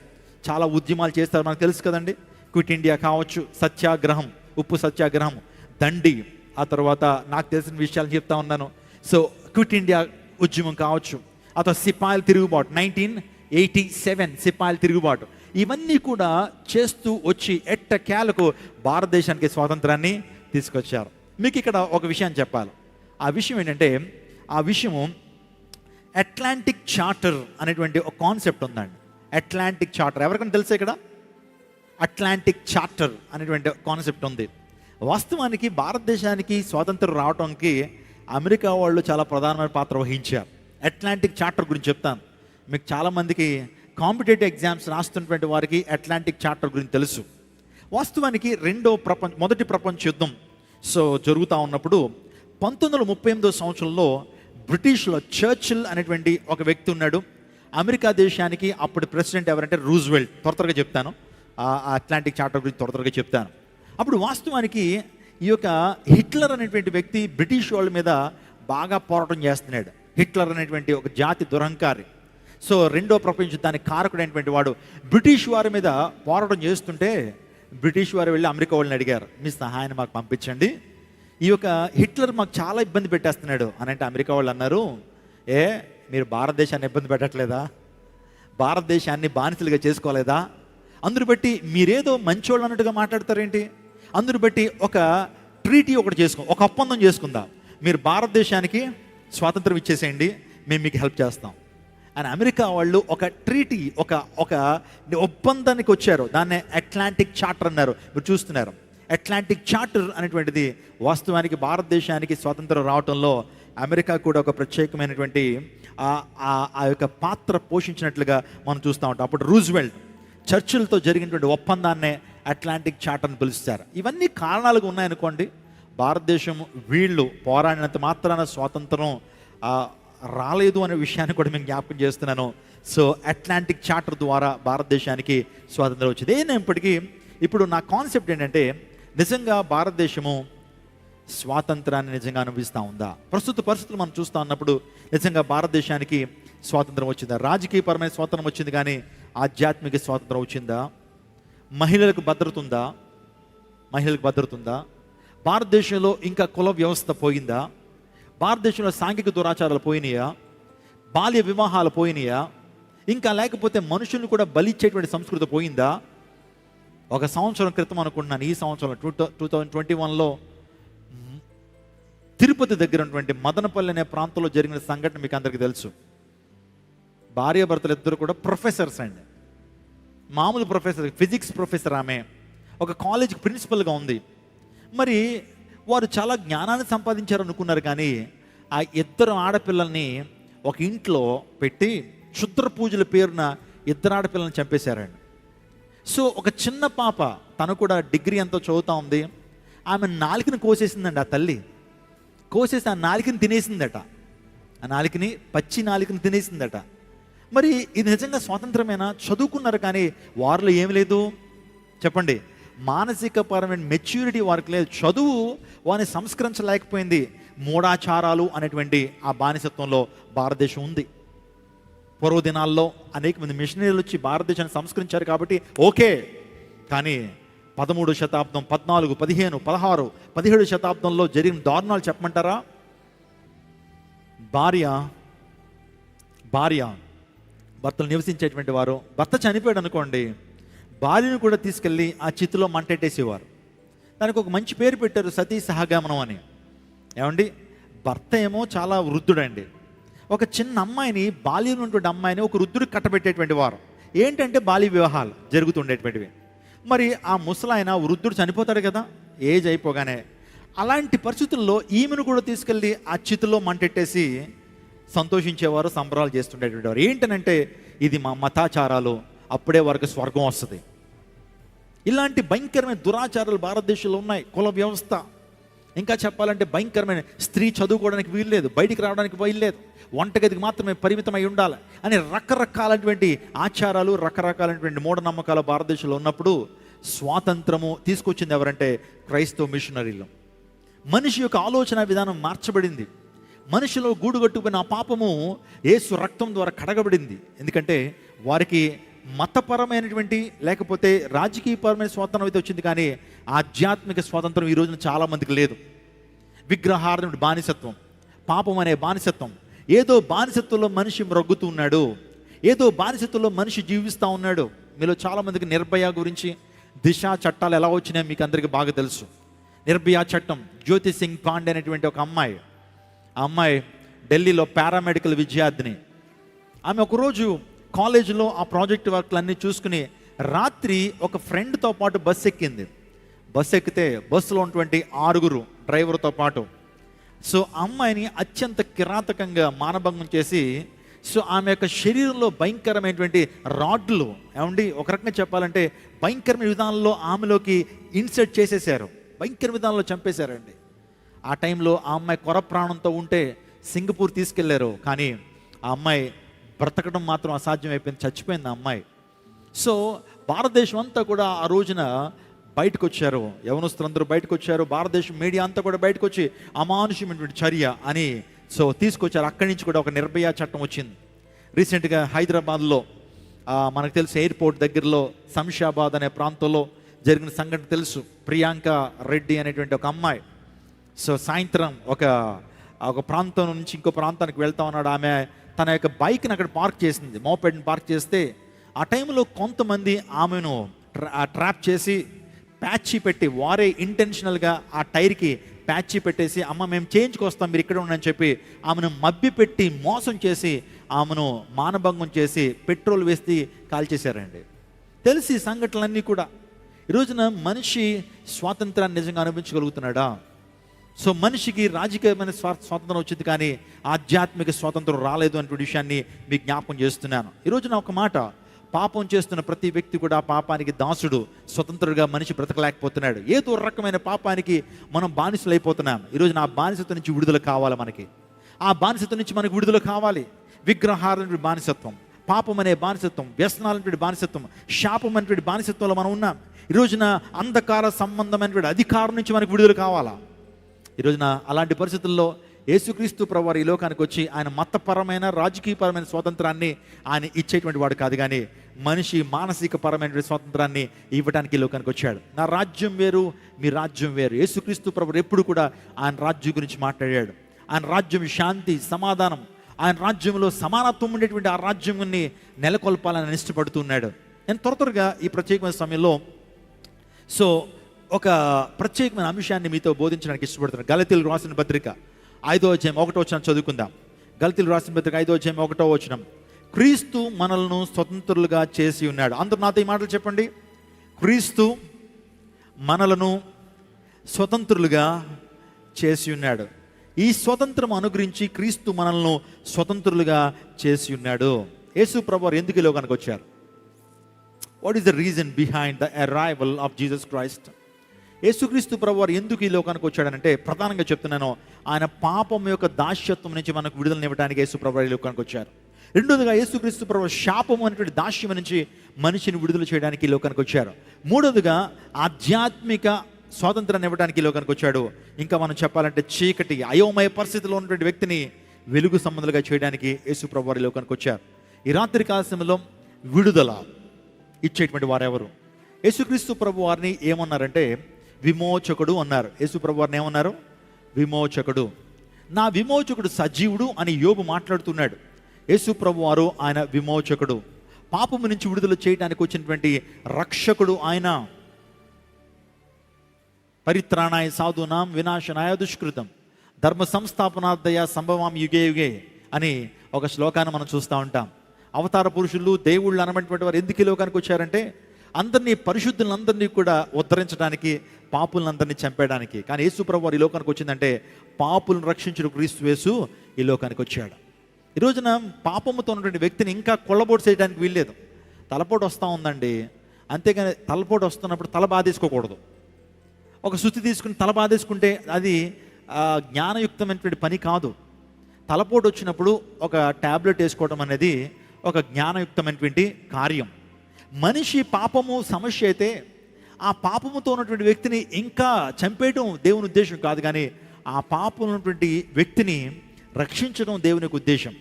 చాలా ఉద్యమాలు చేస్తారు, మనకు తెలుసు కదండి. క్విట్ ఇండియా కావచ్చు, సత్యాగ్రహం, ఉప్పు సత్యాగ్రహం, దండి, ఆ తర్వాత నాకు తెలిసిన విషయాలు చెప్తా ఉన్నాను. సో క్విట్ ఇండియా ఉద్యమం కావచ్చు, ఆ తర్వాత సిపాయిల తిరుగుబాటు 1987 సిపాయిల తిరుగుబాటు, ఇవన్నీ కూడా చేస్తూ వచ్చి ఎట్టకేలకు భారతదేశానికి స్వాతంత్రాన్ని తీసుకొచ్చారు. మీకు ఇక్కడ ఒక విషయం చెప్పాలి. ఆ విషయం ఏంటంటే, ఆ విషయము అట్లాంటిక్ చార్టర్ అనేటువంటి ఒక కాన్సెప్ట్ ఉందండి. అట్లాంటిక్ చార్టర్ ఎవరికైనా తెలుసా? ఇక్కడ అట్లాంటిక్ చార్టర్ అనేటువంటి కాన్సెప్ట్ ఉంది. వాస్తవానికి భారతదేశానికి స్వాతంత్రం రావడానికి అమెరికా వాళ్ళు చాలా ప్రధానమైన పాత్ర వహించారు. అట్లాంటిక్ చార్టర్ గురించి చెప్తాను. మీకు చాలామందికి కాంపిటేటివ్ ఎగ్జామ్స్ రాస్తున్నటువంటి వారికి అట్లాంటిక్ చార్టర్ గురించి తెలుసు. వాస్తవానికి మొదటి ప్రపంచ యుద్ధం జరుగుతూ ఉన్నప్పుడు 1938 సంవత్సరంలో బ్రిటిష్లో చర్చిల్ అనేటువంటి ఒక వ్యక్తి ఉన్నాడు. అమెరికా దేశానికి అప్పుడు ప్రెసిడెంట్ ఎవరంటే రూజ్వెల్ట్. త్వరగా చెప్తాను, ఆ అట్లాంటిక్ చార్టర్ గురించి త్వరగా చెప్తాను. అప్పుడు వాస్తవానికి ఈ యొక్క హిట్లర్ అనేటువంటి వ్యక్తి బ్రిటిష్ వాళ్ళ మీద బాగా పోరాటం చేస్తున్నాడు. హిట్లర్ అనేటువంటి ఒక జాతి దురహంకారి. రెండో ప్రపంచ యుద్ధానికి కారకుడైనటువంటి వాడు బ్రిటిష్ వారి మీద పోరాటం చేస్తుంటే బ్రిటిష్ వారు వెళ్ళి అమెరికా వాళ్ళని అడిగారు, మీ సహాయాన్ని మాకు పంపించండి, ఈ యొక్క హిట్లర్ మాకు చాలా ఇబ్బంది పెట్టేస్తున్నాడు అని. అంటే అమెరికా వాళ్ళు అన్నారు, మీరు భారతదేశాన్ని ఇబ్బంది పెట్టట్లేదా? భారతదేశాన్ని బానిసలుగా చేసుకోలేదా? అందును బట్టి మీరేదో మంచోళ్ళు అన్నట్టుగా మాట్లాడతారేంటి? అందును బట్టి ఒక ట్రీటీ ఒక ఒప్పందం చేసుకుందాం, మీరు భారతదేశానికి స్వాతంత్రం ఇచ్చేసేయండి, మేము మీకు హెల్ప్ చేస్తాం అని అమెరికా వాళ్ళు ఒక ట్రీటీ, ఒక ఒప్పందానికి వచ్చారు. దాన్నే అట్లాంటిక్ చార్టర్ అన్నారు. మీరు చూస్తున్నారు, అట్లాంటిక్ చార్టర్ అనేటువంటిది వాస్తవానికి భారతదేశానికి స్వాతంత్రం రావడంలో అమెరికా కూడా ఒక ప్రత్యేకమైనటువంటి ఆ యొక్క పాత్ర పోషించినట్లుగా మనం చూస్తూ ఉంటాం. అప్పుడు రూజ్వెల్ట్ చర్చిల్తో జరిగినటువంటి ఒప్పందాన్నే అట్లాంటిక్ చార్టర్ అని పిలుస్తారు. ఇవన్నీ కారణాలుగా ఉన్నాయనుకోండి. భారతదేశం వీళ్ళు పోరాడినంత మాత్రాన స్వాతంత్రం రాలేదు అనే విషయాన్ని కూడా మేము జ్ఞాపకం చేస్తున్నాను. అట్లాంటిక్ చార్టర్ ద్వారా భారతదేశానికి స్వాతంత్రం వచ్చింది. ఏమైనప్పటికీ ఇప్పుడు నా కాన్సెప్ట్ ఏంటంటే, నిజంగా భారతదేశము స్వాతంత్రాన్ని నిజంగా అనుభవిస్తూ ఉందా? ప్రస్తుత పరిస్థితులు మనం చూస్తూ ఉన్నప్పుడు నిజంగా భారతదేశానికి స్వాతంత్రం వచ్చిందా? రాజకీయపరమైన స్వాతంత్రం వచ్చింది, కానీ ఆధ్యాత్మిక స్వాతంత్రం వచ్చిందా? మహిళలకు భద్రత ఉందా? భారతదేశంలో ఇంకా కుల వ్యవస్థ పోయిందా? భారతదేశంలో సాంఘిక దురాచారాలు పోయినాయా? బాల్య వివాహాలు పోయినాయా? ఇంకా లేకపోతే మనుషులను కూడా బలిచ్చేటువంటి సంస్కృతి పోయిందా? ఒక సంవత్సరం క్రితం అనుకుంటున్నాను, ఈ సంవత్సరం 2021లో తిరుపతి దగ్గర ఉన్నటువంటి మదనపల్లి అనే ప్రాంతంలో జరిగిన సంఘటన మీకు అందరికీ తెలుసు. భార్యాభర్తలు ఇద్దరు కూడా ప్రొఫెసర్స్ అండి, మామూలు ప్రొఫెసర్, ఫిజిక్స్ ప్రొఫెసర్. ఆమె ఒక కాలేజీకి ప్రిన్సిపల్గా ఉంది. మరి వారు చాలా జ్ఞానాన్ని సంపాదించారు అనుకున్నారు, కానీ ఆ ఇద్దరు ఆడపిల్లల్ని ఒక ఇంట్లో పెట్టి క్షుద్ర పూజల పేరున ఇద్దరు ఆడపిల్లల్ని చంపేశారండి. ఒక చిన్న పాప, తను కూడా డిగ్రీ ఎంతో చదువుతూ ఉంది, ఆమె నాలుకని కోసేసిందండి. ఆ తల్లి కోసేసి ఆ నాలుకని తినేసిందట. ఆ నాలుకని, పచ్చి నాలుకని తినేసిందట. మరి ఇది నిజంగా స్వాతంత్రమేనా? చదువుకున్నారు కానీ వారిలో ఏమి లేదు చెప్పండి. మానసిక పరమైన మెచ్యూరిటీ వారికి లేదు. చదువు వారిని సంస్కరించలేకపోయింది. మూఢాచారాలు అనేటువంటి ఆ బానిసత్వంలో భారతదేశం ఉంది. పూర్వ దినాల్లో అనేక మంది మిషనరీలు వచ్చి భారతదేశాన్ని సంస్కరించారు కాబట్టి ఓకే. కానీ 13వ శతాబ్దం, 14, 15, 16, 17 శతాబ్దంలో జరిగిన దారుణాలు చెప్పమంటారా? భార్య భర్తలు నివసించేటువంటి వారు, భర్త చనిపోయాడు అనుకోండి, భార్యను కూడా తీసుకెళ్ళి ఆ చితిలో మంటెట్టేసేవారు. దానికి ఒక మంచి పేరు పెట్టారు, సతీ సహగమనం అని. ఏమండి, భర్త ఏమో చాలా వృద్ధుడండి, ఒక చిన్న అమ్మాయిని, బాల్యం ఉన్నటువంటి అమ్మాయిని ఒక వృద్ధుడికి కట్టబెట్టేటువంటి వారు. ఏంటంటే బాల్య వివాహాలు జరుగుతుండేటువంటివి. మరి ఆ ముసలాయన వృద్ధుడు చనిపోతాడు కదా ఏజ్ అయిపోగానే. అలాంటి పరిస్థితుల్లో ఈమెను కూడా తీసుకెళ్ళి ఆ చితిలో మంటెట్టేసి సంతోషించేవారు, సంబరాలు చేస్తుండేటువంటి వారు. ఏంటనంటే ఇది మా మతాచారాలు, అప్పుడే వరకు స్వర్గం వస్తుంది. ఇలాంటి భయంకరమైన దురాచారాలు భారతదేశంలో ఉన్నాయి. కుల వ్యవస్థ, ఇంకా చెప్పాలంటే భయంకరమైన స్త్రీ చదువుకోవడానికి వీల్లేదు, బయటికి రావడానికి వీల్లేదు, వంటగదికి మాత్రమే పరిమితమై ఉండాలి అని రకరకాలైనటువంటి ఆచారాలు, రకరకాలైనటువంటి మూఢనమ్మకాలు భారతదేశంలో ఉన్నప్పుడు స్వాతంత్రము తీసుకొచ్చింది ఎవరంటే క్రైస్తవ మిషనరీలు. మనిషి యొక్క ఆలోచన విధానం మార్చబడింది. మనిషిలో గూడుగట్టుకున్న ఆ పాపము యేసు రక్తం ద్వారా కడగబడింది. ఎందుకంటే వారికి మతపరమైనటువంటి లేకపోతే రాజకీయపరమైన స్వాతంత్రం అయితే వచ్చింది, కానీ ఆధ్యాత్మిక స్వాతంత్రం ఈ రోజున చాలామందికి లేదు. విగ్రహార్థం బానిసత్వం, పాపం అనే బానిసత్వం, ఏదో బానిసత్వంలో మనిషి మ్రొగ్గుతూ ఉన్నాడు, ఏదో బానిసత్వంలో మనిషి జీవిస్తూ ఉన్నాడు. మీలో చాలామందికి నిర్భయ గురించి, దిశ చట్టాలు ఎలా వచ్చినాయో మీకు అందరికీ బాగా తెలుసు. నిర్భయ చట్టం, జ్యోతి సింగ్ పాండే అనేటువంటి ఒక అమ్మాయి, ఆ అమ్మాయి ఢిల్లీలో పారామెడికల్ విద్యార్థిని. ఆమె ఒకరోజు కాలేజీలో ఆ ప్రాజెక్ట్ వర్క్లన్నీ చూసుకుని రాత్రి ఒక ఫ్రెండ్తో పాటు బస్సు ఎక్కింది. బస్సు ఎక్కితే బస్సులో ఉన్నటువంటి 6 డ్రైవర్తో పాటు సో అమ్మాయిని అత్యంత కిరాతకంగా మానభంగం చేసి, సో ఆమె యొక్క శరీరంలో భయంకరమైనటువంటి రాడ్లు, ఏమండి ఒక రకంగా చెప్పాలంటే భయంకరమైన విధానంలో ఆమెలోకి ఇన్సర్ట్ చేసేసారు, భయంకర విధానంలో చంపేశారండి. ఆ టైంలో ఆ అమ్మాయి కొర ప్రాణంతో ఉంటే సింగపూర్ తీసుకెళ్లారు, కానీ ఆ అమ్మాయి బ్రతకడం మాత్రం అసాధ్యం అయిపోయింది, చచ్చిపోయింది ఆ అమ్మాయి. సో భారతదేశం అంతా కూడా ఆ రోజున బయటకు వచ్చారు, యవనస్తులందరూ బయటకు వచ్చారు, భారతదేశం మీడియా అంతా కూడా బయటకు వచ్చి అమానుషమైనటువంటి చర్య అని సో తీసుకొచ్చారు. అక్కడి నుంచి కూడా ఒక నిర్భయ చట్టం వచ్చింది. రీసెంట్గా హైదరాబాద్లో మనకు తెలుసు ఎయిర్పోర్ట్ దగ్గరలో శంషాబాద్ అనే ప్రాంతంలో జరిగిన సంఘటన తెలుసు. ప్రియాంక రెడ్డి అనేటువంటి ఒక అమ్మాయి సో సాయంత్రం ఒక ప్రాంతం నుంచి ఇంకో ప్రాంతానికి వెళ్తా ఉన్నాడు. ఆమె తన యొక్క బైక్ని అక్కడ పార్క్ చేసింది, మోపెడ్ని పార్క్ చేస్తే ఆ టైంలో కొంతమంది ఆమెను ట్రాప్ చేసి ప్యాచీ పెట్టి, వారే ఇంటెన్షనల్గా ఆ టైర్కి ప్యాచీ పెట్టేసి, అమ్మ మేము చేయించుకొస్తాం మీరు ఇక్కడ ఉండని చెప్పి ఆమెను మభ్యపెట్టి మోసం చేసి ఆమెను మానభంగం చేసి పెట్రోల్ వేసి కాల్చేశారండి. తెలిసి సంఘటనలన్నీ కూడా. ఈ రోజున మనిషి స్వాతంత్రాన్ని నిజంగా అనుభవించగలుగుతున్నాడా? సో మనిషికి రాజకీయమైన స్వాతంత్రం వచ్చింది, కానీ ఆధ్యాత్మిక స్వాతంత్రం రాలేదు అనే విషయాన్ని మీకు జ్ఞాపకం చేస్తున్నాను. ఈరోజున ఒక మాట, పాపం చేస్తున్న ప్రతి వ్యక్తి కూడా పాపానికి దాసుడు, స్వతంత్రుడిగా మనిషి బ్రతకలేకపోతున్నాడు. ఏదో రకమైన పాపానికి మనం బానిసలు అయిపోతున్నాం. ఈరోజు ఆ బానిసత్వం నుంచి విడుదల కావాలి మనకి. ఆ బానిసత్వం నుంచి మనకు విడుదల కావాలి. విగ్రహాలనేటువంటి బానిసత్వం, పాపం అనే బానిసత్వం, వ్యసనాలనేటువంటి బానిసత్వం, శాపం అనేటువంటి బానిసత్వంలో మనం ఉన్నాం. ఈరోజున అంధకార సంబంధమైనటువంటి అధికారం నుంచి మనకు విడుదల కావాలా? ఈరోజున అలాంటి పరిస్థితుల్లో యేసుక్రీస్తు ప్రభువారు ఈ లోకానికి వచ్చి ఆయన మతపరమైన రాజకీయపరమైన స్వాతంత్రాన్ని ఆయన ఇచ్చేటువంటి వాడు కాదు, కానీ మనిషి మానసిక పరమైన స్వాతంత్రాన్ని ఇవ్వడానికి ఈ లోకానికి వచ్చాడు. నా రాజ్యం వేరు, మీ రాజ్యం వేరు. యేసుక్రీస్తు ప్రభువారు ఎప్పుడు కూడా ఆయన రాజ్యం గురించి మాట్లాడాడు. ఆయన రాజ్యం శాంతి, సమాధానం, ఆయన రాజ్యంలో సమానత్వం ఉండేటువంటి ఆ రాజ్యాన్ని నెలకొల్పాలని ఇష్టపడుతున్నాడు. నేను త్వరగా ఈ ప్రత్యేకమైన సమయంలో సో ఒక ప్రత్యేకమైన అంశాన్ని మీతో బోధించడానికి ఇష్టపడుతున్నాను. గలతీయులకు రాసిన పత్రిక 5వ అధ్యాయం 1వ వచనం చదువుకుందాం. గలతీయులకు రాసిన పత్రిక 5వ అధ్యాయం 1వ వచనం. క్రీస్తు మనల్ని స్వతంత్రులుగా చేసి ఉన్నాడు. అందరూ నాతో ఈ మాటలు చెప్పండి. క్రీస్తు మనలను స్వతంత్రులుగా చేసి ఉన్నాడు. ఈ స్వతంత్రం అనుగ్రహించి క్రీస్తు మనల్ని స్వతంత్రులుగా చేసి ఉన్నాడు. యేసు ప్రభువారు ఎందుకు ఈ లోకానికి వచ్చారు? What is the reason behind the arrival of Jesus Christ? యేసుక్రీస్తు ప్రభువారు ఎందుకు ఈ లోకానికి వచ్చాడనంటే, ప్రధానంగా చెప్తున్నాను, ఆయన పాపం యొక్క దాస్యత్వం నుంచి మనకు విడుదలనివ్వడానికి యేసు ప్రభువారు ఈ లోకానికి వచ్చారు. రెండోదిగా యేసుక్రీస్తు ప్రభువారు శాపం అనేటువంటి దాస్యం నుంచి మనిషిని విడుదల చేయడానికి ఈ లోకానికి వచ్చారు. మూడోదిగా ఆధ్యాత్మిక స్వాతంత్రాన్ని ఇవ్వడానికి ఈ లోకానికి వచ్చాడు. ఇంకా మనం చెప్పాలంటే చీకటి, అయోమయ పరిస్థితిలో ఉన్నటువంటి వ్యక్తిని వెలుగు సంబంధులుగా చేయడానికి యేసు ప్రభువారు ఈ లోకానికి వచ్చారు. ఈ రాత్రి కాల సమయంలో విడుదల ఇచ్చేటువంటి వారెవరు? యేసుక్రీస్తు ప్రభువారిని ఏమన్నారంటే విమోచకుడు అన్నారు. యేసు ప్రభువారిని ఏమన్నారు? విమోచకుడు. నా విమోచకుడు సజీవుడు అని యోబు మాట్లాడుతున్నాడు. యేసు ప్రభువారు ఆయన విమోచకుడు, పాపము నుంచి విడుదల చేయడానికి వచ్చినటువంటి రక్షకుడు ఆయన. పరిత్రాణాయ సాధూనాం వినాశనాయ దుష్కృతం ధర్మ సంస్థాపనార్థయ సంభవాం యుగే యుగే అని ఒక శ్లోకాన్ని మనం చూస్తూ ఉంటాం. అవతార పురుషులు, దేవుళ్ళు అనబడినటువంటి వారు ఎందుకు ఈ లోకానికి వచ్చారంటే అందరినీ, పరిశుద్ధులందరినీ కూడా ఉద్ధరించడానికి, పాపులందరినీ చంపేయడానికి. కానీ యేసు ప్రభువారు ఈ లోకానికి వచ్చిందంటే పాపులను రక్షించుటకు క్రీస్తు యేసు ఈ లోకానికి వచ్చాడు. ఈ రోజున పాపముతో ఉన్నటువంటి వ్యక్తిని ఇంకా కొల్లబోటు చేయడానికి వీల్లేదు. తలపోటు వస్తూ ఉందండి, అంతేగాని తలపోటు వస్తున్నప్పుడు తల బాధేసుకోకూడదు. ఒక సుత్తి తీసుకుని తల బాధేసుకుంటే అది జ్ఞానయుక్తమైనటువంటి పని కాదు. తలపోటు వచ్చినప్పుడు ఒక ట్యాబ్లెట్ వేసుకోవడం అనేది ఒక జ్ఞానయుక్తమైనటువంటి కార్యం. మనిషి పాపము సమస్య అయితే ఆ పాపముతో ఉన్నటువంటి వ్యక్తిని ఇంకా చంపేయడం దేవుని ఉద్దేశం కాదు, కానీ ఆ పాపం ఉన్నటువంటి వ్యక్తిని రక్షించడం దేవుని యొక్క ఉద్దేశం.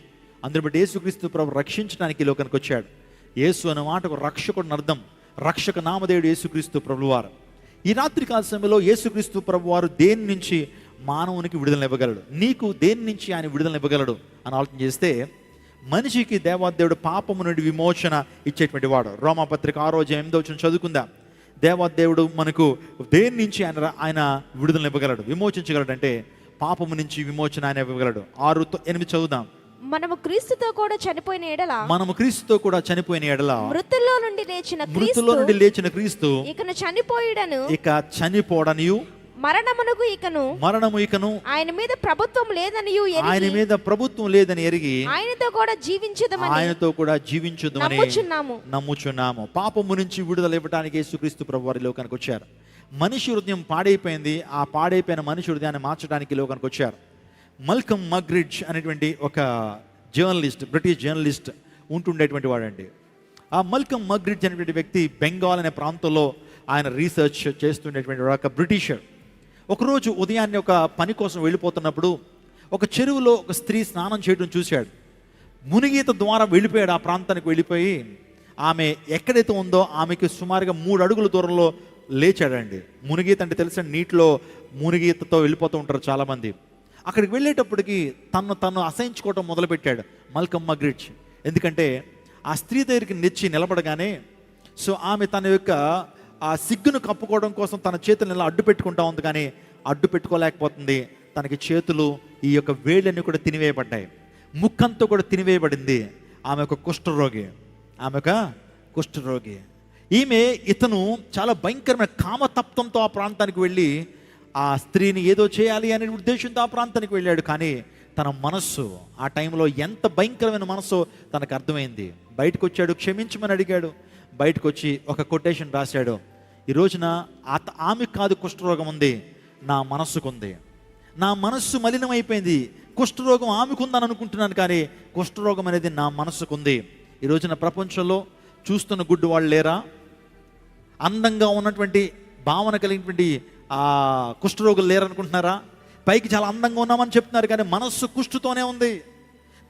అందుని బట్టి యేసుక్రీస్తు ప్రభు రక్షించడానికి ఈ లోకానికి వచ్చాడు. యేసు అనే మాటకు రక్షకుడిని అర్థం. రక్షక నామధేయుడు యేసుక్రీస్తు ప్రభువారు. ఈ రాత్రి కాల సమయంలో యేసుక్రీస్తు ప్రభువారు దేని నుంచి మానవునికి విడుదల ఇవ్వగలడు, నీకు దేని నుంచి ఆయన విడుదల ఇవ్వగలడు అని ఆలోచన చేస్తే, మనిషికి దేవాదేవుడు పాపము నుండి విమోచన ఇచ్చేటువంటి వాడు. రోమాపత్రిక 6:8 చదువుకుందాం. దేవాదేవుడు మనకు దేని నుంచి ఆయన విడుదల ఇవ్వగలడు, విమోచించగలడు అంటే పాపము నుంచి విమోచన ఆయన ఇవ్వగలడు. 6:8 చదువుదాం. మనము క్రీస్తుతో కూడా చనిపోయిన ఎడల మృతుల్లో నుండి లేచిన క్రీస్తు ఇక చనిపోడనియు మరణము ఇకను ఆయన మీద ప్రభుత్వం లేదని ఎరిగి ఆయనతో కూడా జీవించుదమని నమ్ముచున్నాము. పాపము నుంచి విడుదల ఇవ్వడానికి యేసుక్రీస్తు ప్రభువారు లోకానికి వచ్చారు. మనిషి హృదయం పాడైపోయింది. ఆ పాడైపోయిన మనిషి హృదయాన్ని మార్చడానికి లోకానికి వచ్చారు. మల్కమ్ మగ్రిడ్జ్ అనేటువంటి ఒక జర్నలిస్ట్, బ్రిటిష్ జర్నలిస్ట్ ఉంటుండేటువంటి వాడండి. ఆ మల్కమ్ మగ్రిడ్జ్ అనేటువంటి వ్యక్తి బెంగాల్ అనే ప్రాంతంలో ఆయన రీసెర్చ్ చేస్తుండేటువంటి ఒక బ్రిటిషర్. ఒకరోజు ఉదయాన్నే ఒక పని కోసం వెళ్ళిపోతున్నప్పుడు ఒక చెరువులో ఒక స్త్రీ స్నానం చేయడం చూశాడు. మునిగీత ద్వారా వెళ్ళిపోయాడు. ఆ ప్రాంతానికి వెళ్ళిపోయి ఆమె ఎక్కడైతే ఉందో ఆమెకి సుమారుగా 3 అడుగుల దూరంలో లేచాడండి. మునిగీత అంటే తెలిసిన నీటిలో మునిగీతతో వెళ్ళిపోతూ ఉంటారు చాలామంది. అక్కడికి వెళ్ళేటప్పటికి తను అసహించుకోవటం మొదలుపెట్టాడు మల్కమ్ మగ్రిడ్జ్. ఎందుకంటే ఆ స్త్రీ దగ్గరికి నిలబడగానే ఆమె తన యొక్క ఆ సిగ్గును కప్పుకోవడం కోసం తన చేతులను ఇలా అడ్డు పెట్టుకుంటా ఉంది, కానీ అడ్డు పెట్టుకోలేకపోతుంది. తనకి చేతులు ఈ యొక్క వేళ్ళన్నీ కూడా తినివేయబడ్డాయి, ముక్కంతో కూడా తినివేయబడింది. ఆమె ఒక కుష్ఠరోగి. ఇతను చాలా భయంకరమైన కామతప్తంతో ఆ ప్రాంతానికి వెళ్ళి ఆ స్త్రీని ఏదో చేయాలి అనే ఉద్దేశంతో ఆ ప్రాంతానికి వెళ్ళాడు. కానీ తన మనస్సు ఆ టైంలో ఎంత భయంకరమైన మనస్సు తనకు అర్థమైంది. బయటకు వచ్చాడు, క్షమించమని అడిగాడు. బయటకు వచ్చి ఒక కొటేషన్ రాశాడు. ఈ రోజున ఆమెకు కాదు కుష్ఠరోగం ఉంది, నా మనస్సుకుంది. నా మనస్సు మలినమైపోయింది. కుష్ఠరోగం ఆమెకుందని అనుకుంటున్నాను, కానీ కుష్ఠరోగం అనేది నా మనస్సుకుంది. ఈ రోజున ప్రపంచంలో చూస్తున్న గుడ్డు వాళ్ళు లేరా? అందంగా ఉన్నటువంటి భావన కలిగినటువంటి ఆ కుష్ఠరోగులు లేరనుకుంటున్నారా? పైకి చాలా అందంగా ఉన్నామని చెప్తున్నారు, కానీ మనస్సు కుష్ఠుతోనే ఉంది.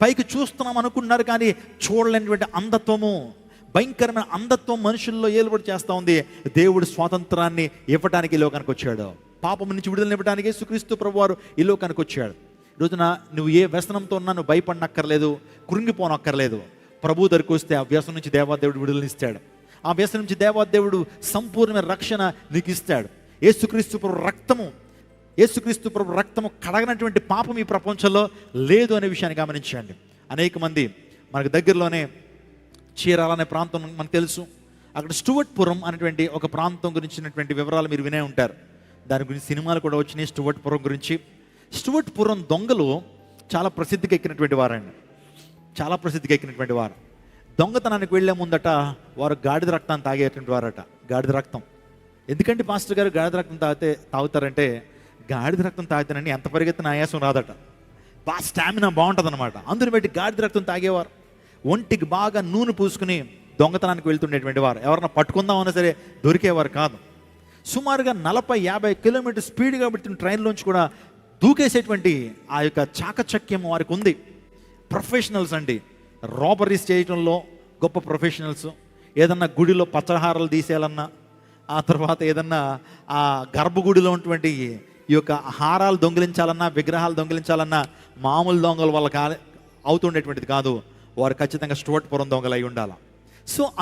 పైకి చూస్తున్నాం అనుకుంటున్నారు, కానీ చూడలేనటువంటి అంధత్వము, భయంకరమైన అంధత్వం మనుషుల్లో ఏలుబడి చేస్తూ ఉంది. దేవుడు స్వాతంత్రాన్ని ఇవ్వడానికి ఈ లోకానికి వచ్చాడు. పాపం నుంచి విడుదల ఇవ్వడానికి యేసుక్రీస్తు ప్రభువారు ఈ లోకానికి వచ్చాడు. రోజున నువ్వు ఏ వ్యసనంతో ఉన్నా నువ్వు భయపడనక్కర్లేదు, కృంగిపోనక్కర్లేదు. ప్రభు దగ్గరికి వస్తే ఆ వ్యసనం నుంచి దేవాదేవుడు విడుదలనిస్తాడు. ఆ వ్యసనం నుంచి దేవాదేవుడు సంపూర్ణమైన రక్షణ నీకు ఇస్తాడు. యేసుక్రీస్తు ప్రభు రక్తము కడగనటువంటి పాపం ఈ ప్రపంచంలో లేదు అనే విషయాన్ని గమనించండి. అనేక మంది మనకు దగ్గరలోనే చీరాల అనే ప్రాంతం మనకు తెలుసు. అక్కడ స్టూవర్ట్పురం అనేటువంటి ఒక ప్రాంతం గురించినటువంటి వివరాలు మీరు వినే ఉంటారు. దాని గురించి సినిమాలు కూడా వచ్చినాయి స్టూవర్ట్పురం గురించి. స్టూవర్ట్పురం దొంగలు చాలా ప్రసిద్ధికి ఎక్కినటువంటి వారు. దొంగతనానికి వెళ్లే ముందట వారు గాడిద రక్తాన్ని తాగేటువంటి వారట. గాడిద రక్తం ఎందుకంటే పాస్టర్ గారు గాడిద రక్తం తాగుతారంటే, గాడిద రక్తం తాగుతానని ఎంత పరిగెత్తిన ఆయాసం రాదట. బాగా స్టామినా బాగుంటుంది అనమాట. అందుని బట్టి గాడిద రక్తం తాగేవారు. ఒంటికి బాగా నూనె పూసుకుని దొంగతనానికి వెళ్తుండేటువంటి వారు. ఎవరన్నా పట్టుకుందామన్నా సరే దొరికేవారు కాదు. సుమారుగా 40-50 కిలోమీటర్ స్పీడ్గా పెడుతున్న ట్రైన్లోంచి కూడా దూకేసేటువంటి ఆ యొక్క చాకచక్యం వారికి ఉంది. ప్రొఫెషనల్స్ అండి, రాబరీస్ చేయడంలో గొప్ప ప్రొఫెషనల్స్. ఏదన్నా గుడిలో పచ్చహారాలు తీసేయాలన్నా, ఆ తర్వాత ఏదన్నా ఆ గర్భగుడిలో ఉన్నటువంటి ఈ యొక్క హారాలు దొంగిలించాలన్నా, విగ్రహాలు దొంగిలించాలన్నా మామూలు దొంగల వల్ల అవుతుండేటువంటిది కాదు. వారు ఖచ్చితంగా స్టూవర్ట్పురం దొంగలు అయి ఉండాలి.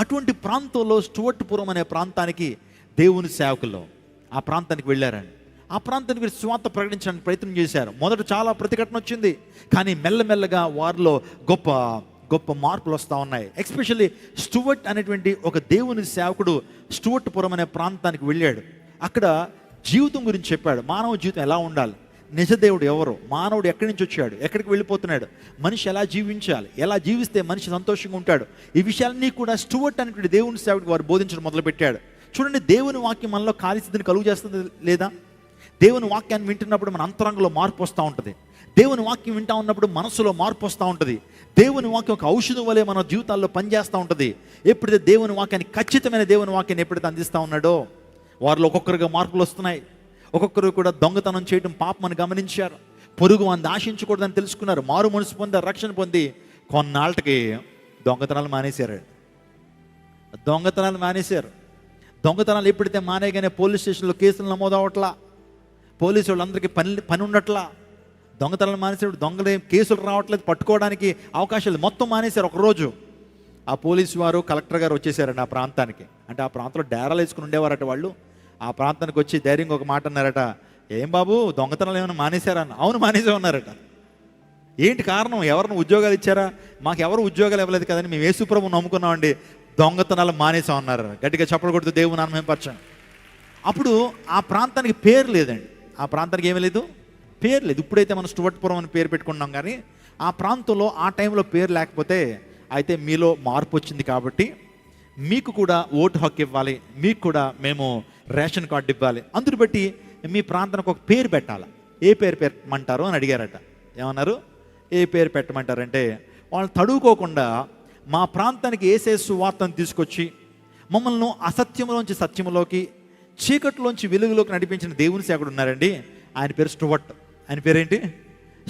అటువంటి ప్రాంతంలో స్టూవర్ట్పురం అనే ప్రాంతానికి దేవుని సేవకులు ఆ ప్రాంతానికి వెళ్ళారండి. ఆ ప్రాంతానికి స్వార్థ ప్రకటించడానికి ప్రయత్నం చేశారు. మొదట చాలా ప్రతిఘటన వచ్చింది, కానీ మెల్లమెల్లగా వారిలో గొప్ప గొప్ప మార్పులు వస్తూ ఉన్నాయి. ఎస్పెషల్లీ స్టూవర్ట్ అనేటువంటి ఒక దేవుని సేవకుడు స్టూవర్ట్పురం అనే ప్రాంతానికి వెళ్ళాడు. అక్కడ జీవితం గురించి చెప్పాడు. మానవ జీవితం ఎలా ఉండాలి, నిజదేవుడు ఎవరు, మానవుడు ఎక్కడి నుంచి వచ్చాడు, ఎక్కడికి వెళ్ళిపోతున్నాడు, మనిషి ఎలా జీవించాలి, ఎలా జీవిస్తే మనిషి సంతోషంగా ఉంటాడు, ఈ విషయాలన్నీ కూడా స్టూవర్ట్ అనేటువంటి దేవుని సేవకుడు వారు బోధించడం మొదలుపెట్టాడు. చూడండి, దేవుని వాక్యం మనలో కార్యసిద్ధిని కలుగు చేస్తుంది లేదా? దేవుని వాక్యాన్ని వింటున్నప్పుడు మన అంతరంగంలో మార్పు వస్తూ ఉంటుంది. దేవుని వాక్యం వింటూ ఉన్నప్పుడు మనసులో మార్పు వస్తూ ఉంటుంది. దేవుని వాక్యం ఒక ఔషధం వలె మన జీవితాల్లో పనిచేస్తూ ఉంటుంది. ఎప్పుడైతే దేవుని వాక్యాన్ని, ఖచ్చితమైన దేవుని వాక్యాన్ని ఎప్పుడైతే అందిస్తూ ఉన్నాడో, వారిలో ఒక్కొక్కరుగా మార్పులు వస్తున్నాయి. ఒక్కొక్కరు కూడా దొంగతనం చేయడం పాపం అని గమనించారు. పొరుగు మంది ఆశించకూడదని తెలుసుకున్నారు. మారు మనసు పొంది రక్షణ పొంది కొన్నాళ్ళకి దొంగతనాలు మానేశారు. దొంగతనాలు ఎప్పుడైతే మానేగానే పోలీస్ స్టేషన్లో కేసులు నమోదు అవట్లా, పోలీసు వాళ్ళందరికీ పని ఉండట్లా. దొంగతనాలు మానేసాడు, దొంగలు కేసులు రావట్లేదు, పట్టుకోవడానికి అవకాశాలు మొత్తం మానేశారు. ఒకరోజు ఆ పోలీసు వారు, కలెక్టర్ గారు వచ్చేసారండి ఆ ప్రాంతానికి. అంటే ఆ ప్రాంతంలో డేరాలు వేసుకుని ఉండేవారట వాళ్ళు. ఆ ప్రాంతానికి వచ్చి ధైర్యంగా ఒక మాట అన్నారట, ఏం బాబు దొంగతనాలు ఏమైనా మానేశారన్న? అవును మానేసే ఉన్నారట. ఏంటి కారణం? ఎవరిని ఉద్యోగాలు ఇచ్చారా? మాకు ఎవరు ఉద్యోగాలు ఇవ్వలేదు కదండి, మేము యేసుప్రభువుని నమ్ముకున్నామండి, దొంగతనాలు మానేసాం అన్నారు. గట్టిగా చప్పలు కొడుతూ దేవుని నామం పరచండి. అప్పుడు ఆ ప్రాంతానికి పేరు లేదండి. ఆ ప్రాంతానికి ఏమీ లేదు, పేరు లేదు. ఇప్పుడైతే మనం స్టువర్ట్పురం అని పేరు పెట్టుకున్నాం, కానీ ఆ ప్రాంతంలో ఆ టైంలో పేరు లేకపోతే, అయితే మీలో మార్పు వచ్చింది కాబట్టి మీకు కూడా ఓటు హక్కు ఇవ్వాలి, మీకు కూడా మేము రేషన్ కార్డు ఇవ్వాలి, అందుని బట్టి మీ ప్రాంతానికి ఒక పేరు పెట్టాలి. ఏ పేరు పెట్టమంటారు అని అడిగారట. ఏమన్నారు? ఏ పేరు పెట్టమంటారంటే, వాళ్ళు తడువుకోకుండా మా ప్రాంతానికి యేసు సువార్తను తీసుకొచ్చి మమ్మల్ని అసత్యంలోంచి సత్యంలోకి, చీకట్లోంచి వెలుగులోకి నడిపించిన దేవుని సేవకుడు ఉన్నారండి, ఆయన పేరు స్టువర్ట్. ఆయన పేరేంటి?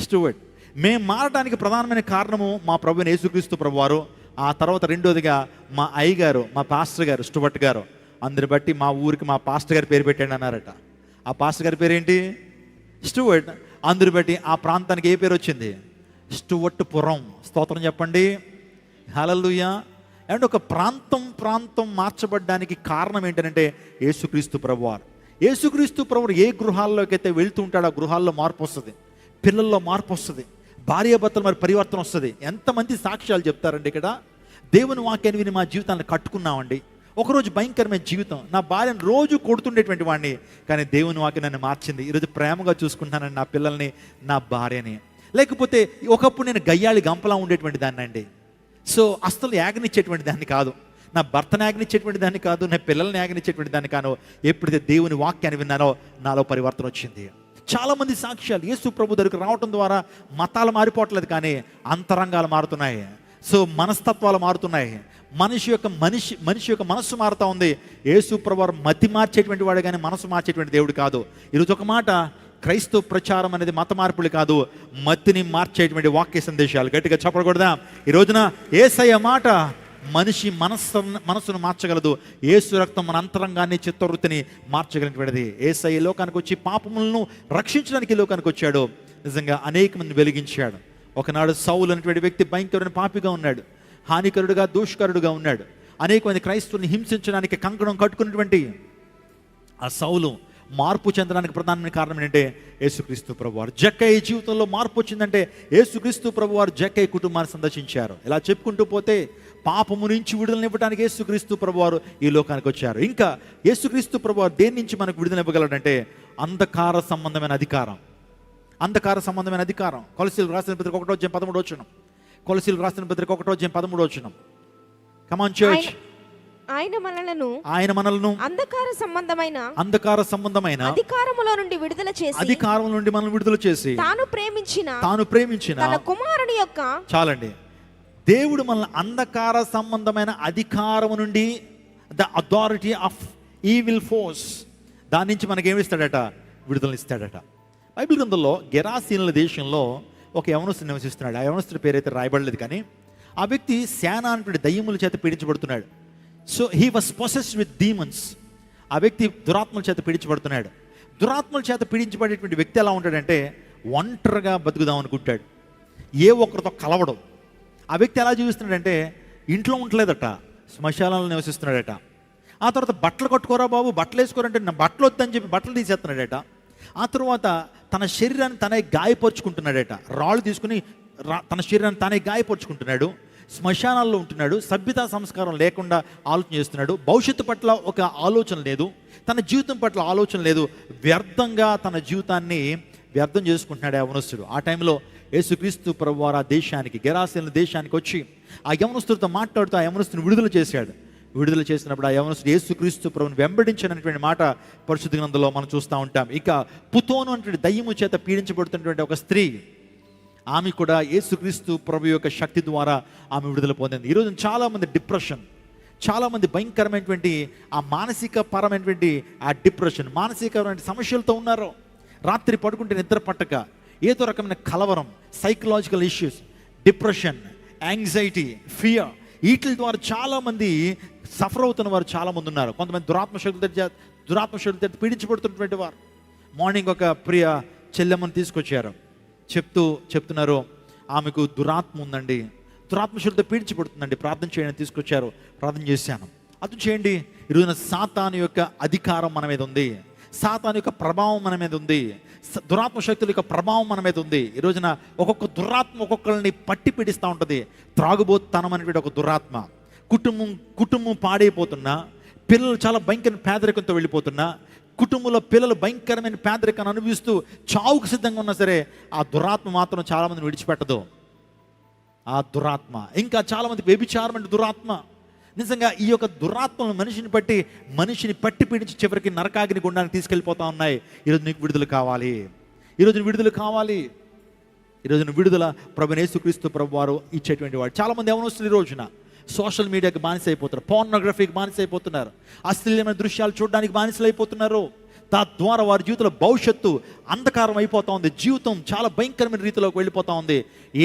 స్టువర్ట్. మేము మారడానికి ప్రధానమైన కారణము మా ప్రభువైన యేసుక్రీస్తు ప్రభువారు. ఆ తర్వాత రెండోదిగా మా అయ్యగారు, మా పాస్టర్ గారు స్టువర్ట్ గారు. అందుని బట్టి మా ఊరికి మా పాస్టర్ గారి పేరు పెట్టండి అన్నారట. ఆ పాస్టర్ గారి పేరేంటి? స్టువర్ట్. అందుని బట్టి ఆ ప్రాంతానికి ఏ పేరు వచ్చింది? స్టువర్ట్పురం. స్తోత్రం చెప్పండి, హల్లెలూయా. అండ్ ఒక ప్రాంతం మార్చబడ్డానికి కారణం ఏంటంటే యేసుక్రీస్తు ప్రభువారు. యేసుక్రీస్తు ప్రభువు ఏ గృహాల్లోకి అయితే వెళ్తూ ఉంటాడో ఆ గృహాల్లో మార్పు వస్తుంది, పిల్లల్లో మార్పు వస్తుంది, భార్యాభర్తలు మరి పరివర్తన వస్తుంది. ఎంతమంది సాక్ష్యాలు చెప్తారండి ఇక్కడ? దేవుని వాక్యాన్ని విని మా జీవితాన్ని కట్టుకున్నామండి. ఒకరోజు భయంకరమైన జీవితం, నా భార్యను రోజు కొడుతుండేటువంటి వాడిని, కానీ దేవుని వాక్యం నన్ను మార్చింది. ఈరోజు ప్రేమగా చూసుకుంటానని నా పిల్లల్ని, నా భార్యని. లేకపోతే ఒకప్పుడు నేను గయ్యాళి గంపలా ఉండేటువంటి దాన్ని అండి. సో అస్సలు యాగనిచ్చేటువంటి దాన్ని కాదు, నా భర్తను యాగనిచ్చేటువంటి దాన్ని కాదు, నా పిల్లల్ని యాగనిచ్చేటువంటి దాన్ని కాను. ఎప్పుడైతే దేవుని వాక్యాన్ని విన్నానో నాలో పరివర్తన వచ్చింది. చాలామంది సాక్ష్యాలు, యేసు ప్రభు దగ్గరికి రావటం ద్వారా మతాలు మారిపోవట్లేదు, కానీ అంతరంగాలు మారుతున్నాయి. సో మనస్తత్వాలు మారుతున్నాయి. మనిషి యొక్క మనస్సు మారుతూ ఉంది. యేసు ప్రభు మతి మార్చేటువంటి వాడు కానీ మనసు మార్చేటువంటి దేవుడు కాదు. ఈరోజు ఒక మాట, క్రైస్తవ ప్రచారం అనేది మత మార్పులు కాదు, మతిని మార్చేటువంటి వాక్య సందేశాలు. గట్టిగా చెప్పకూడదా? ఈ రోజున యేసయ్య మాట మనిషి మనస్సును మార్చగలదు. యేసు రక్తం మన అంతరంగాన్ని, చిత్తవృత్తిని మార్చగలిగినటువంటిది. యేసయ్య లోకానికి వచ్చి పాపములను రక్షించడానికి లోకానికి వచ్చాడు. నిజంగా అనేక మంది వెలిగించాడు. ఒకనాడు సౌలు అనేటువంటి వ్యక్తి భయంకరమైన పాపిగా ఉన్నాడు, హానికరుడుగా, దూష్కరుడుగా ఉన్నాడు. అనేక మంది క్రైస్తవుల్ని హింసించడానికి కంకణం కట్టుకున్నటువంటి ఆ సౌలు మార్పు చెందడానికి ప్రధానమైన కారణం ఏంటంటే యేసుక్రీస్తు ప్రభువారు. జక్కయ్య జీవితంలో మార్పు వచ్చిందంటే యేసుక్రీస్తు ప్రభువారు జక్కయ్య కుటుంబాన్ని సందర్శించారు. ఇలా చెప్పుకుంటూ పోతే పాపము నుంచి విడుదలనివ్వడానికి యేసుక్రీస్తు ప్రభువారు ఈ లోకానికి వచ్చారు. ఇంకా యేసుక్రీస్తు ప్రభువారు దేని నుంచి మనకు విడుదలనివ్వగలడంటే అంధకార సంబంధమైన అధికారం. కొలసీలు రాసిన పత్రిక 1:13. కొలసీలు రాసిన పత్రిక 1:13. కమాన్ చర్చ్. ఆయన మనలను అంధకార సంబంధమైన అధికారములో నుండి మనల్ని విడుదల చేసి తాను ప్రేమించిన తన కుమారుని యొక్క, చాలండి, దేవుడు మనల్ని అంధకార సంబంధమైన అధికారము నుండి, the authority of evil force, దాని నుంచి మనకి ఏమి ఇస్తాడట? విడుదలనిస్తాడట. బైబిల్ గ్రంథంలో గెరాసీనుల దేశంలో ఒక యవనస్తుడు నివసిస్తున్నాడు. ఆ యవనస్తుడి పేరైతే రాయబడలేదు, కానీ ఆ వ్యక్తి సేనా అనేటువంటి దయ్యముల చేత పీడించబడుతున్నాడు. So he was possessed with demons. ఆ వ్యక్తి దురాత్మల చేత పీడించబడుతున్నాడు. దురాత్మల చేత పీడించబడేటువంటి వ్యక్తి ఎలా ఉంటాడంటే ఒంటరిగా బతుకుదాం అనుకుంటాడు, ఏ ఒక్కరితో కలవడం. ఆ వ్యక్తి ఎలా జీవిస్తున్నాడంటే ఇంట్లో ఉండలేదట, శ్మశానాల్లో నివసిస్తున్నాడట. ఆ తర్వాత బట్టలు కట్టుకోరా బాబు, బట్టలు వేసుకోరంటే నా బట్టలు వద్దని చెప్పి బట్టలు తీసేస్తున్నాడట. ఆ తర్వాత తన శరీరాన్ని తనే గాయపరుచుకుంటున్నాడట. రాళ్ళు తీసుకుని తన శరీరాన్ని తానే గాయపరుచుకుంటున్నాడు. శ్మశానాల్లో ఉంటున్నాడు. సభ్యతా సంస్కారం లేకుండా ఆలోచన చేస్తున్నాడు. భవిష్యత్తు పట్ల ఒక ఆలోచన లేదు, తన జీవితం పట్ల ఆలోచన లేదు. వ్యర్థంగా తన జీవితాన్ని వ్యర్థం చేసుకుంటున్నాడు ఆ యవనస్తుడు. ఆ టైంలో యేసుక్రీస్తు ప్రభువారు ఆ దేశానికి, గెరాసీనుల దేశానికి వచ్చి ఆ యవనస్తుడితో మాట్లాడుతూ ఆ యవనస్తుని విడుదల చేశాడు. విడుదల చేసినప్పుడు ఆ యవనస్తుడు యేసుక్రీస్తు ప్రభువుని వెంబడించినటువంటి మాట పరిశుద్ధ గ్రంథంలో మనం చూస్తూ ఉంటాం. ఇక పుతోను అంటే దయ్యము చేత పీడించబడుతున్నటువంటి ఒక స్త్రీ, ఆమె కూడా యేసుక్రీస్తు ప్రభు యొక్క శక్తి ద్వారా ఆమె విడుదల పొందింది. ఈరోజు చాలామంది డిప్రెషన్, చాలామంది భయంకరమైనటువంటి ఆ మానసిక పరమైనటువంటి ఆ డిప్రెషన్, మానసికమైన సమస్యలతో ఉన్నారు. రాత్రి పడుకుంటే నిద్ర పట్టక, ఏదో రకమైన కలవరం, psychological issues, depression, anxiety, fear, వీటి ద్వారా చాలామంది సఫర్ అవుతున్న వారు చాలామంది ఉన్నారు. కొంతమంది దురాత్మశక్తులతో పీడించబడుతున్నటువంటి వారు. మార్నింగ్ ఒక ప్రియ చెల్లెమ్మని తీసుకొచ్చారు, చెప్తున్నారు ఆమెకు దురాత్మ ఉందండి, దురాత్మశక్తితో పీడించబడుతుందండి, ప్రార్థన చేయడానికి తీసుకొచ్చారు. ప్రార్థన చేశాను. అర్థం చేయండి, ఈరోజున సాతాను యొక్క అధికారం మన మీద ఉంది, సాతాను యొక్క ప్రభావం మన మీద ఉంది, దురాత్మ శక్తుల యొక్క ప్రభావం మన మీద ఉంది. ఈ రోజున ఒక్కొక్క దురాత్మ ఒక్కొక్కరిని పట్టి పీడిస్తూ ఉంటుంది. త్రాగుబోతుతనం అనేటువంటి ఒక దురాత్మ, కుటుంబం పాడైపోతున్నా, పిల్లలు చాలా భయంకరమైన పేదరికంతో వెళ్ళిపోతున్నా, కుటుంబంలో పిల్లలు భయంకరమైన పేదరికాన్ని అనుభవిస్తూ చావుకు సిద్ధంగా ఉన్నా సరే ఆ దురాత్మ మాత్రం చాలామందిని విడిచిపెట్టదు. ఆ దురాత్మ ఇంకా చాలామంది వ్యభిచారం అంటే దురాత్మ. నిజంగా ఈ యొక్క దురాత్మను మనిషిని పట్టి పీడించి చివరికి నరకాగ్ని గుండానికి తీసుకెళ్ళిపోతా ఉన్నాయి. ఈరోజు నీకు విడుదల కావాలి, ఈరోజు విడుదల కావాలి. ఈరోజు విడుదల ప్రభువైన యేసుక్రీస్తు ప్రభు వారు ఇచ్చేటువంటి వాడు. చాలామంది యవనస్తులు ఈ రోజున సోషల్ మీడియాకి బానిస అయిపోతున్నారు, పోర్నోగ్రఫీకి బానిస అయిపోతున్నారు, అశ్లీలమైన దృశ్యాలు చూడడానికి బానిసలు అయిపోతున్నారు. తద్వారా వారి జీవితంలో భవిష్యత్తు అంధకారం అయిపోతూ ఉంది, జీవితం చాలా భయంకరమైన రీతిలోకి వెళ్ళిపోతూ ఉంది.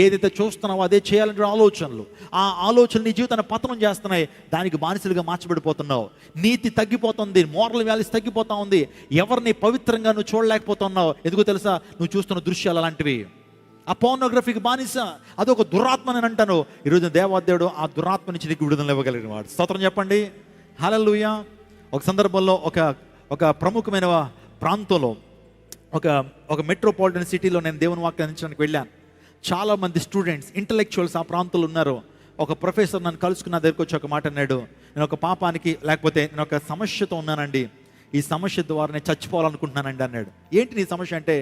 ఏదైతే చూస్తున్నావో అదే చేయాలంటే ఆలోచనలు, ఆ ఆలోచనలు నీ జీవితాన్ని పతనం చేస్తున్నాయి, దానికి బానిసలుగా మార్చబడిపోతున్నావు. నీతి తగ్గిపోతుంది, మోరల్ వాల్యూస్ తగ్గిపోతూ ఉంది, ఎవరిని పవిత్రంగా నువ్వు చూడలేకపోతున్నావు. ఎందుకో తెలుసా, నువ్వు చూస్తున్న దృశ్యాలు అలాంటివి. ఆ పోర్నోగ్రఫీకి బానిస, అదొక దురాత్మ అని అంటాను. ఈరోజు దేవాదేవుడు ఆ దురాత్మ నుంచి నీకు విడుదల ఇవ్వగలిగిన వాడు. స్తోత్రం చెప్పండి, హల్లెలూయా. ఒక సందర్భంలో ఒక ప్రముఖమైన ప్రాంతంలో ఒక మెట్రోపాలిటన్ సిటీలో నేను దేవుని వాక్యం అందించడానికి వెళ్ళాను. చాలామంది స్టూడెంట్స్, ఇంటలెక్చువల్స్ ఆ ప్రాంతంలో ఉన్నారు. ఒక ప్రొఫెసర్ నన్ను కలుసుకున్న దగ్గరికి వచ్చి ఒక మాట అన్నాడు, నేను ఒక పాపానికి లేకపోతే నేను ఒక సమస్యతో ఉన్నానండి, ఈ సమస్య ద్వారా నేను చచ్చిపోవాలనుకుంటున్నానండి అన్నాడు. ఏంటి నీ సమస్య అంటే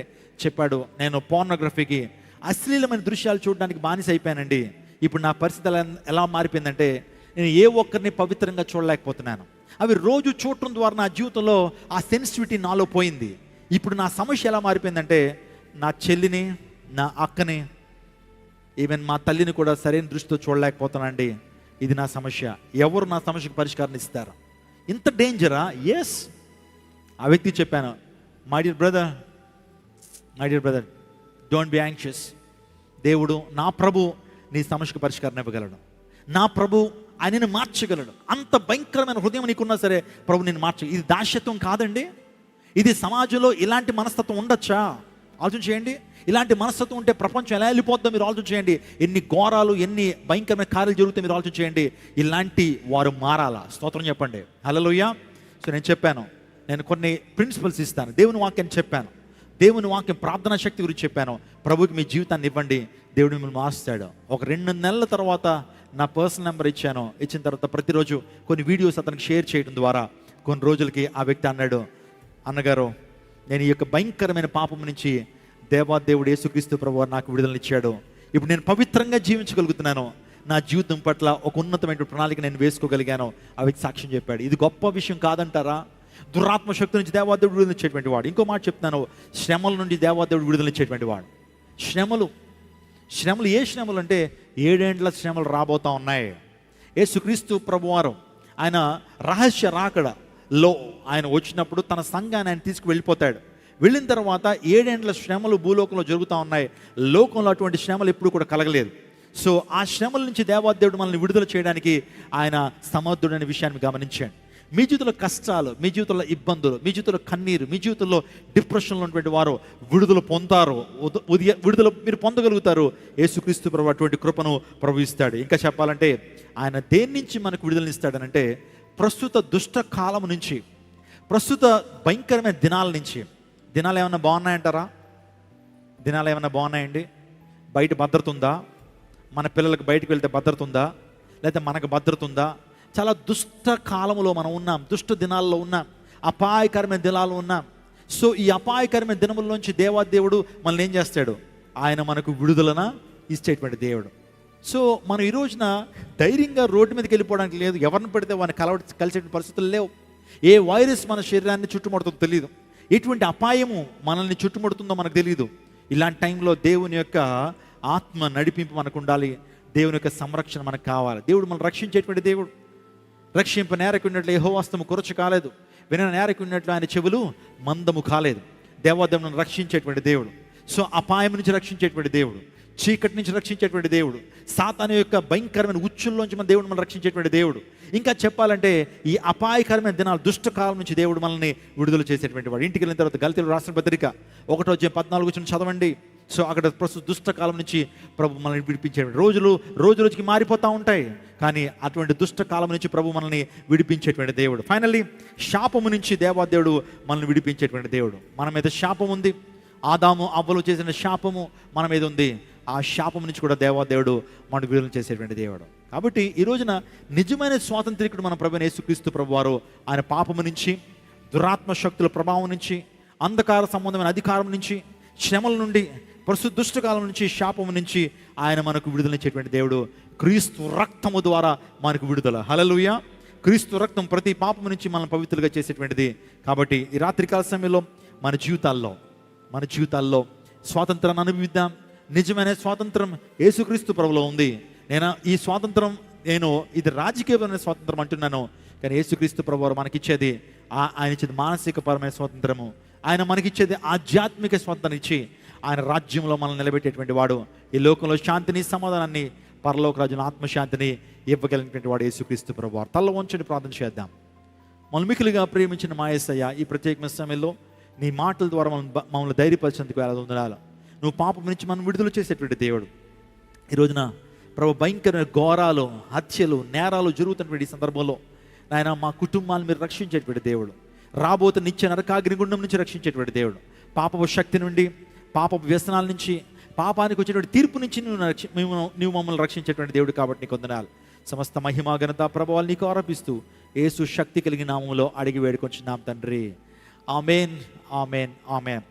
చెప్పాడు, నేను పోర్నోగ్రఫీకి, అశ్లీలమైన దృశ్యాలు చూడడానికి బానిస అయిపోయానండి. ఇప్పుడు నా పరిస్థితి ఎలా మారిపోయిందంటే నేను ఏ ఒక్కరిని పవిత్రంగా చూడలేకపోతున్నాను. అవి రోజు చూడటం ద్వారా నా జీవితంలో ఆ సెన్సిటివిటీ నాలో పోయింది. ఇప్పుడు నా సమస్య ఎలా మారిపోయిందంటే నా చెల్లిని, నా అక్కని, ఈవెన్ మా తల్లిని కూడా సరైన దృష్టితో చూడలేకపోతున్నానండి. ఇది నా సమస్య. ఎవరు నా సమస్యకు పరిష్కారం ఇస్తారు? ఇంత డేంజరా? ఎస్. ఆ వ్యక్తికి చెప్పాను, my dear brother don't be anxious. దేవుడు, నా ప్రభు నీ సమస్యకు పరిష్కారం ఇవ్వగలడు. నా ప్రభు ఆయనను మార్చగలడు. అంత భయంకరమైన హృదయం నీకున్నా సరే ప్రభు నేను ఇది దాస్యత్వం కాదండి. ఇది సమాజంలో ఇలాంటి మనస్తత్వం ఉండొచ్చా? ఆలోచన చేయండి. ఇలాంటి మనస్తత్వం ఉంటే ప్రపంచం ఎలా వెళ్ళిపోద్దో మీరు ఆలోచన చేయండి. ఎన్ని ఘోరాలు, ఎన్ని భయంకరమైన కార్యాలు జరుగుతాయి మీరు ఆలోచన చేయండి. ఇలాంటి వారు మారాలా? స్తోత్రం చెప్పండి, హల్లెలూయా. సో నేను చెప్పాను, నేను కొన్ని ప్రిన్సిపల్స్ ఇస్తాను, దేవుని వాక్యాన్ని చెప్పాను, దేవుని వాక్యం ప్రార్థనా శక్తి గురించి చెప్పాను. ప్రభుకి మీ జీవితాన్ని ఇవ్వండి, దేవుడు మిమ్మల్ని మారుస్తాడు. ఒక 2 నెలల తర్వాత నా పర్సనల్ నెంబర్ ఇచ్చాను. ఇచ్చిన తర్వాత ప్రతిరోజు కొన్ని వీడియోస్ అతనికి షేర్ చేయడం ద్వారా కొన్ని రోజులకి ఆ వ్యక్తి అన్నాడు, అన్నగారు నేను ఈ యొక్క భయంకరమైన పాపం నుంచి దేవాదేవుడు యేసుక్రీస్తు ప్రభువు నాకు విడుదలనిచ్చాడు. ఇప్పుడు నేను పవిత్రంగా జీవించగలుగుతున్నాను. నా జీవితం పట్ల ఒక ఉన్నతమైన ప్రణాళిక నేను వేసుకోగలిగాను. ఆ వ్యక్తి సాక్ష్యం చెప్పాడు. ఇది గొప్ప విషయం కాదంటారా? దురాత్మ శక్తి నుంచి దేవాదేవుడు విడుదలనిచ్చేటువంటి వాడు. ఇంకో మాట చెప్తున్నాను, శ్రమల నుండి దేవాదేవుడు విడుదలనిచ్చేటువంటి వాడు. శ్రమలు ఏ శ్రమలు అంటే 7 ఏండ్ల శ్రమలు రాబోతా ఉన్నాయి. యేసుక్రీస్తు ప్రభువారు ఆయన రహస్య రాకడలో ఆయన వచ్చినప్పుడు తన సంఘాన్ని ఆయన తీసుకు వెళ్ళిపోతాడు. వెళ్ళిన తర్వాత 7 ఏండ్ల శ్రమలు భూలోకంలో జరుగుతూ ఉన్నాయి. లోకంలో అటువంటి శ్రమలు ఎప్పుడు కూడా కలగలేదు. సో ఆ శ్రమల నుంచి దేవాదేవుడు మనల్ని విడుదల చేయడానికి ఆయన సమర్థుడనే విషయాన్ని గమనించండి. మీ జీవితంలో కష్టాలు, మీ జీవితంలో ఇబ్బందులు, మీ జీవితంలో కన్నీరు, మీ జీవితంలో డిప్రెషన్లో ఉన్నటువంటి వారు విడుదల పొందుతారు, విడుదల మీరు పొందగలుగుతారు. యేసుక్రీస్తు ప్రభు అటువంటి కృపను ప్రభు ఇస్తాడు. ఇంకా చెప్పాలంటే ఆయన దేని నుంచి మనకు విడుదలనిస్తాడనంటే ప్రస్తుత దుష్ట కాలం నుంచి, ప్రస్తుత భయంకరమైన దినాల నుంచి. దినాలు ఏమైనా బాగున్నాయంటారా? దినాలు ఏమైనా బాగున్నాయండి? బయట భద్రత ఉందా? మన పిల్లలకు బయటకు వెళ్తే భద్రత ఉందా? లేకపోతే మనకు భద్రత ఉందా? చాలా దుష్ట కాలంలో మనం ఉన్నాం, దుష్ట దినాల్లో ఉన్నాం, అపాయకరమైన దినాలు ఉన్నాం. సో ఈ అపాయకరమైన దినముల నుంచి దేవాదేవుడు మనల్ని ఏం చేస్తాడు? ఆయన మనకు విడుదలన ఇచ్చేటువంటి దేవుడు. సో మనం ఈ రోజున ధైర్యంగా రోడ్డు మీదకి వెళ్ళిపోవడానికి లేదు. ఎవరిని పడితే వాడిని కలిసే పరిస్థితులు లేవు. ఏ వైరస్ మన శరీరాన్ని చుట్టుముడుతుందో తెలియదు, ఎటువంటి అపాయము మనల్ని చుట్టుముడుతుందో మనకు తెలియదు. ఇలాంటి టైంలో దేవుని యొక్క ఆత్మ నడిపింపు మనకు ఉండాలి, దేవుని యొక్క సంరక్షణ మనకు కావాలి. దేవుడు మనం రక్షించేటువంటి దేవుడు. రక్షింప నేరకున్నట్లు యెహోవా హస్తము కొరచ కాలేదు, విన నేరకున్నట్లు ఆయన చెవులు మందము కాలేదు. దేవాదేవుని రక్షించేటువంటి దేవుడు. సో అపాయం నుంచి రక్షించేటువంటి దేవుడు, చీకటి నుంచి రక్షించేటువంటి దేవుడు, సాతాను యొక్క భయంకరమైన ఉచ్చుల్లోంచి మన దేవుడు మనం రక్షించేటువంటి దేవుడు. ఇంకా చెప్పాలంటే ఈ అపాయకరమైన దినాలు, దుష్టకాలం నుంచి దేవుడు మనల్ని విడుదల చేసేటువంటి వాడు. ఇంటికి వెళ్ళిన తర్వాత గలతీయులకు రాసిన పత్రిక 1:14 చదవండి. సో అక్కడ ప్రస్తుత దుష్టకాలం నుంచి ప్రభు మనల్ని విడిపించేటువంటి రోజుకి మారిపోతూ ఉంటాయి, కానీ అటువంటి దుష్టకాలం నుంచి ప్రభు మనల్ని విడిపించేటువంటి దేవుడు. ఫైనల్లీ శాపము నుంచి దేవాదేవుడు మనల్ని విడిపించేటువంటి దేవుడు. మన మీద శాపం ఉంది, ఆదాము అవ్వలు చేసిన శాపము మన మీద ఉంది. ఆ శాపం నుంచి కూడా దేవాదేవుడు మనం విడుదల చేసేటువంటి దేవుడు. కాబట్టి ఈ రోజున నిజమైన స్వాతంత్రికుడు మన ప్రభువైన యేసుక్రీస్తు ప్రభువారు. ఆయన పాపము నుంచి, దురాత్మ శక్తుల ప్రభావం నుంచి, అంధకార సంబంధమైన అధికారం నుంచి, శ్రమల నుండి, ప్రస్తుత దుష్టకాలం నుంచి, శాపము నుంచి ఆయన మనకు విడుదలనిచ్చేటువంటి దేవుడు. క్రీస్తు రక్తము ద్వారా మనకు విడుదల. హల్లెలూయా. క్రీస్తు రక్తం ప్రతి పాపము నుంచి మనం పవిత్రులుగా చేసేటువంటిది. కాబట్టి ఈ రాత్రికాల సమయంలో మన జీవితాల్లో స్వాతంత్రాన్ని అనుభవిద్దాం. నిజమైన స్వాతంత్రం యేసుక్రీస్తు ప్రభులో ఉంది. ఈ స్వాతంత్రం ఇది రాజకీయపరమైన స్వాతంత్రం అంటున్నాను, కానీ యేసుక్రీస్తు ప్రభువారు మనకిచ్చేది ఆయన ఇచ్చేది మానసిక పరమైన స్వాతంత్రము. ఆయన మనకిచ్చేది ఆధ్యాత్మిక స్వాతంత్రం ఇచ్చి ఆయన రాజ్యంలో మనల్ని నిలబెట్టేటువంటి వాడు. ఈ లోకంలో శాంతిని, సమాధానాన్ని, పరలోక రాజ్యంలో ఆత్మశాంతిని ఇవ్వగలిగినటువంటి వాడు యేసుక్రీస్తు ప్రభువారు. తల్ల వంచని ప్రార్థన చేద్దాం. మనం మిక్కిలిగా ప్రేమించిన మా యేసయ్య, ఈ ప్రత్యేకమైన సమయంలో నీ మాటల ద్వారా మమ్మల్ని ధైర్యపరిచేందుకు వేళ నువ్వు పాపం నుంచి మనం విడుదల చేసేటువంటి దేవుడు. ఈ రోజున ప్రభు భయంకరమైన ఘోరాలు, హత్యలు, నేరాలు జరుగుతున్నటువంటి ఈ సందర్భంలో నాయన మా కుటుంబాలను మీరు రక్షించేటువంటి దేవుడు. రాబోతున్న నిత్య నరకాగ్నిగుండం నుంచి రక్షించేటువంటి దేవుడు. పాపపు శక్తి నుండి, పాపపు వ్యసనాల నుంచి, పాపానికి వచ్చేటువంటి తీర్పు నుంచి నువ్వు మమ్మల్ని రక్షించేటువంటి దేవుడు. కాబట్టి నీకు వందనాలు. సమస్త మహిమ, ఘనత, ప్రభావాలు నీకు ఆరోపిస్తూ యేసు శక్తి కలిగిన నామములో అడిగి వేడుకొంచున్నాం తండ్రి. ఆమేన్, ఆమేన్, ఆమేన్.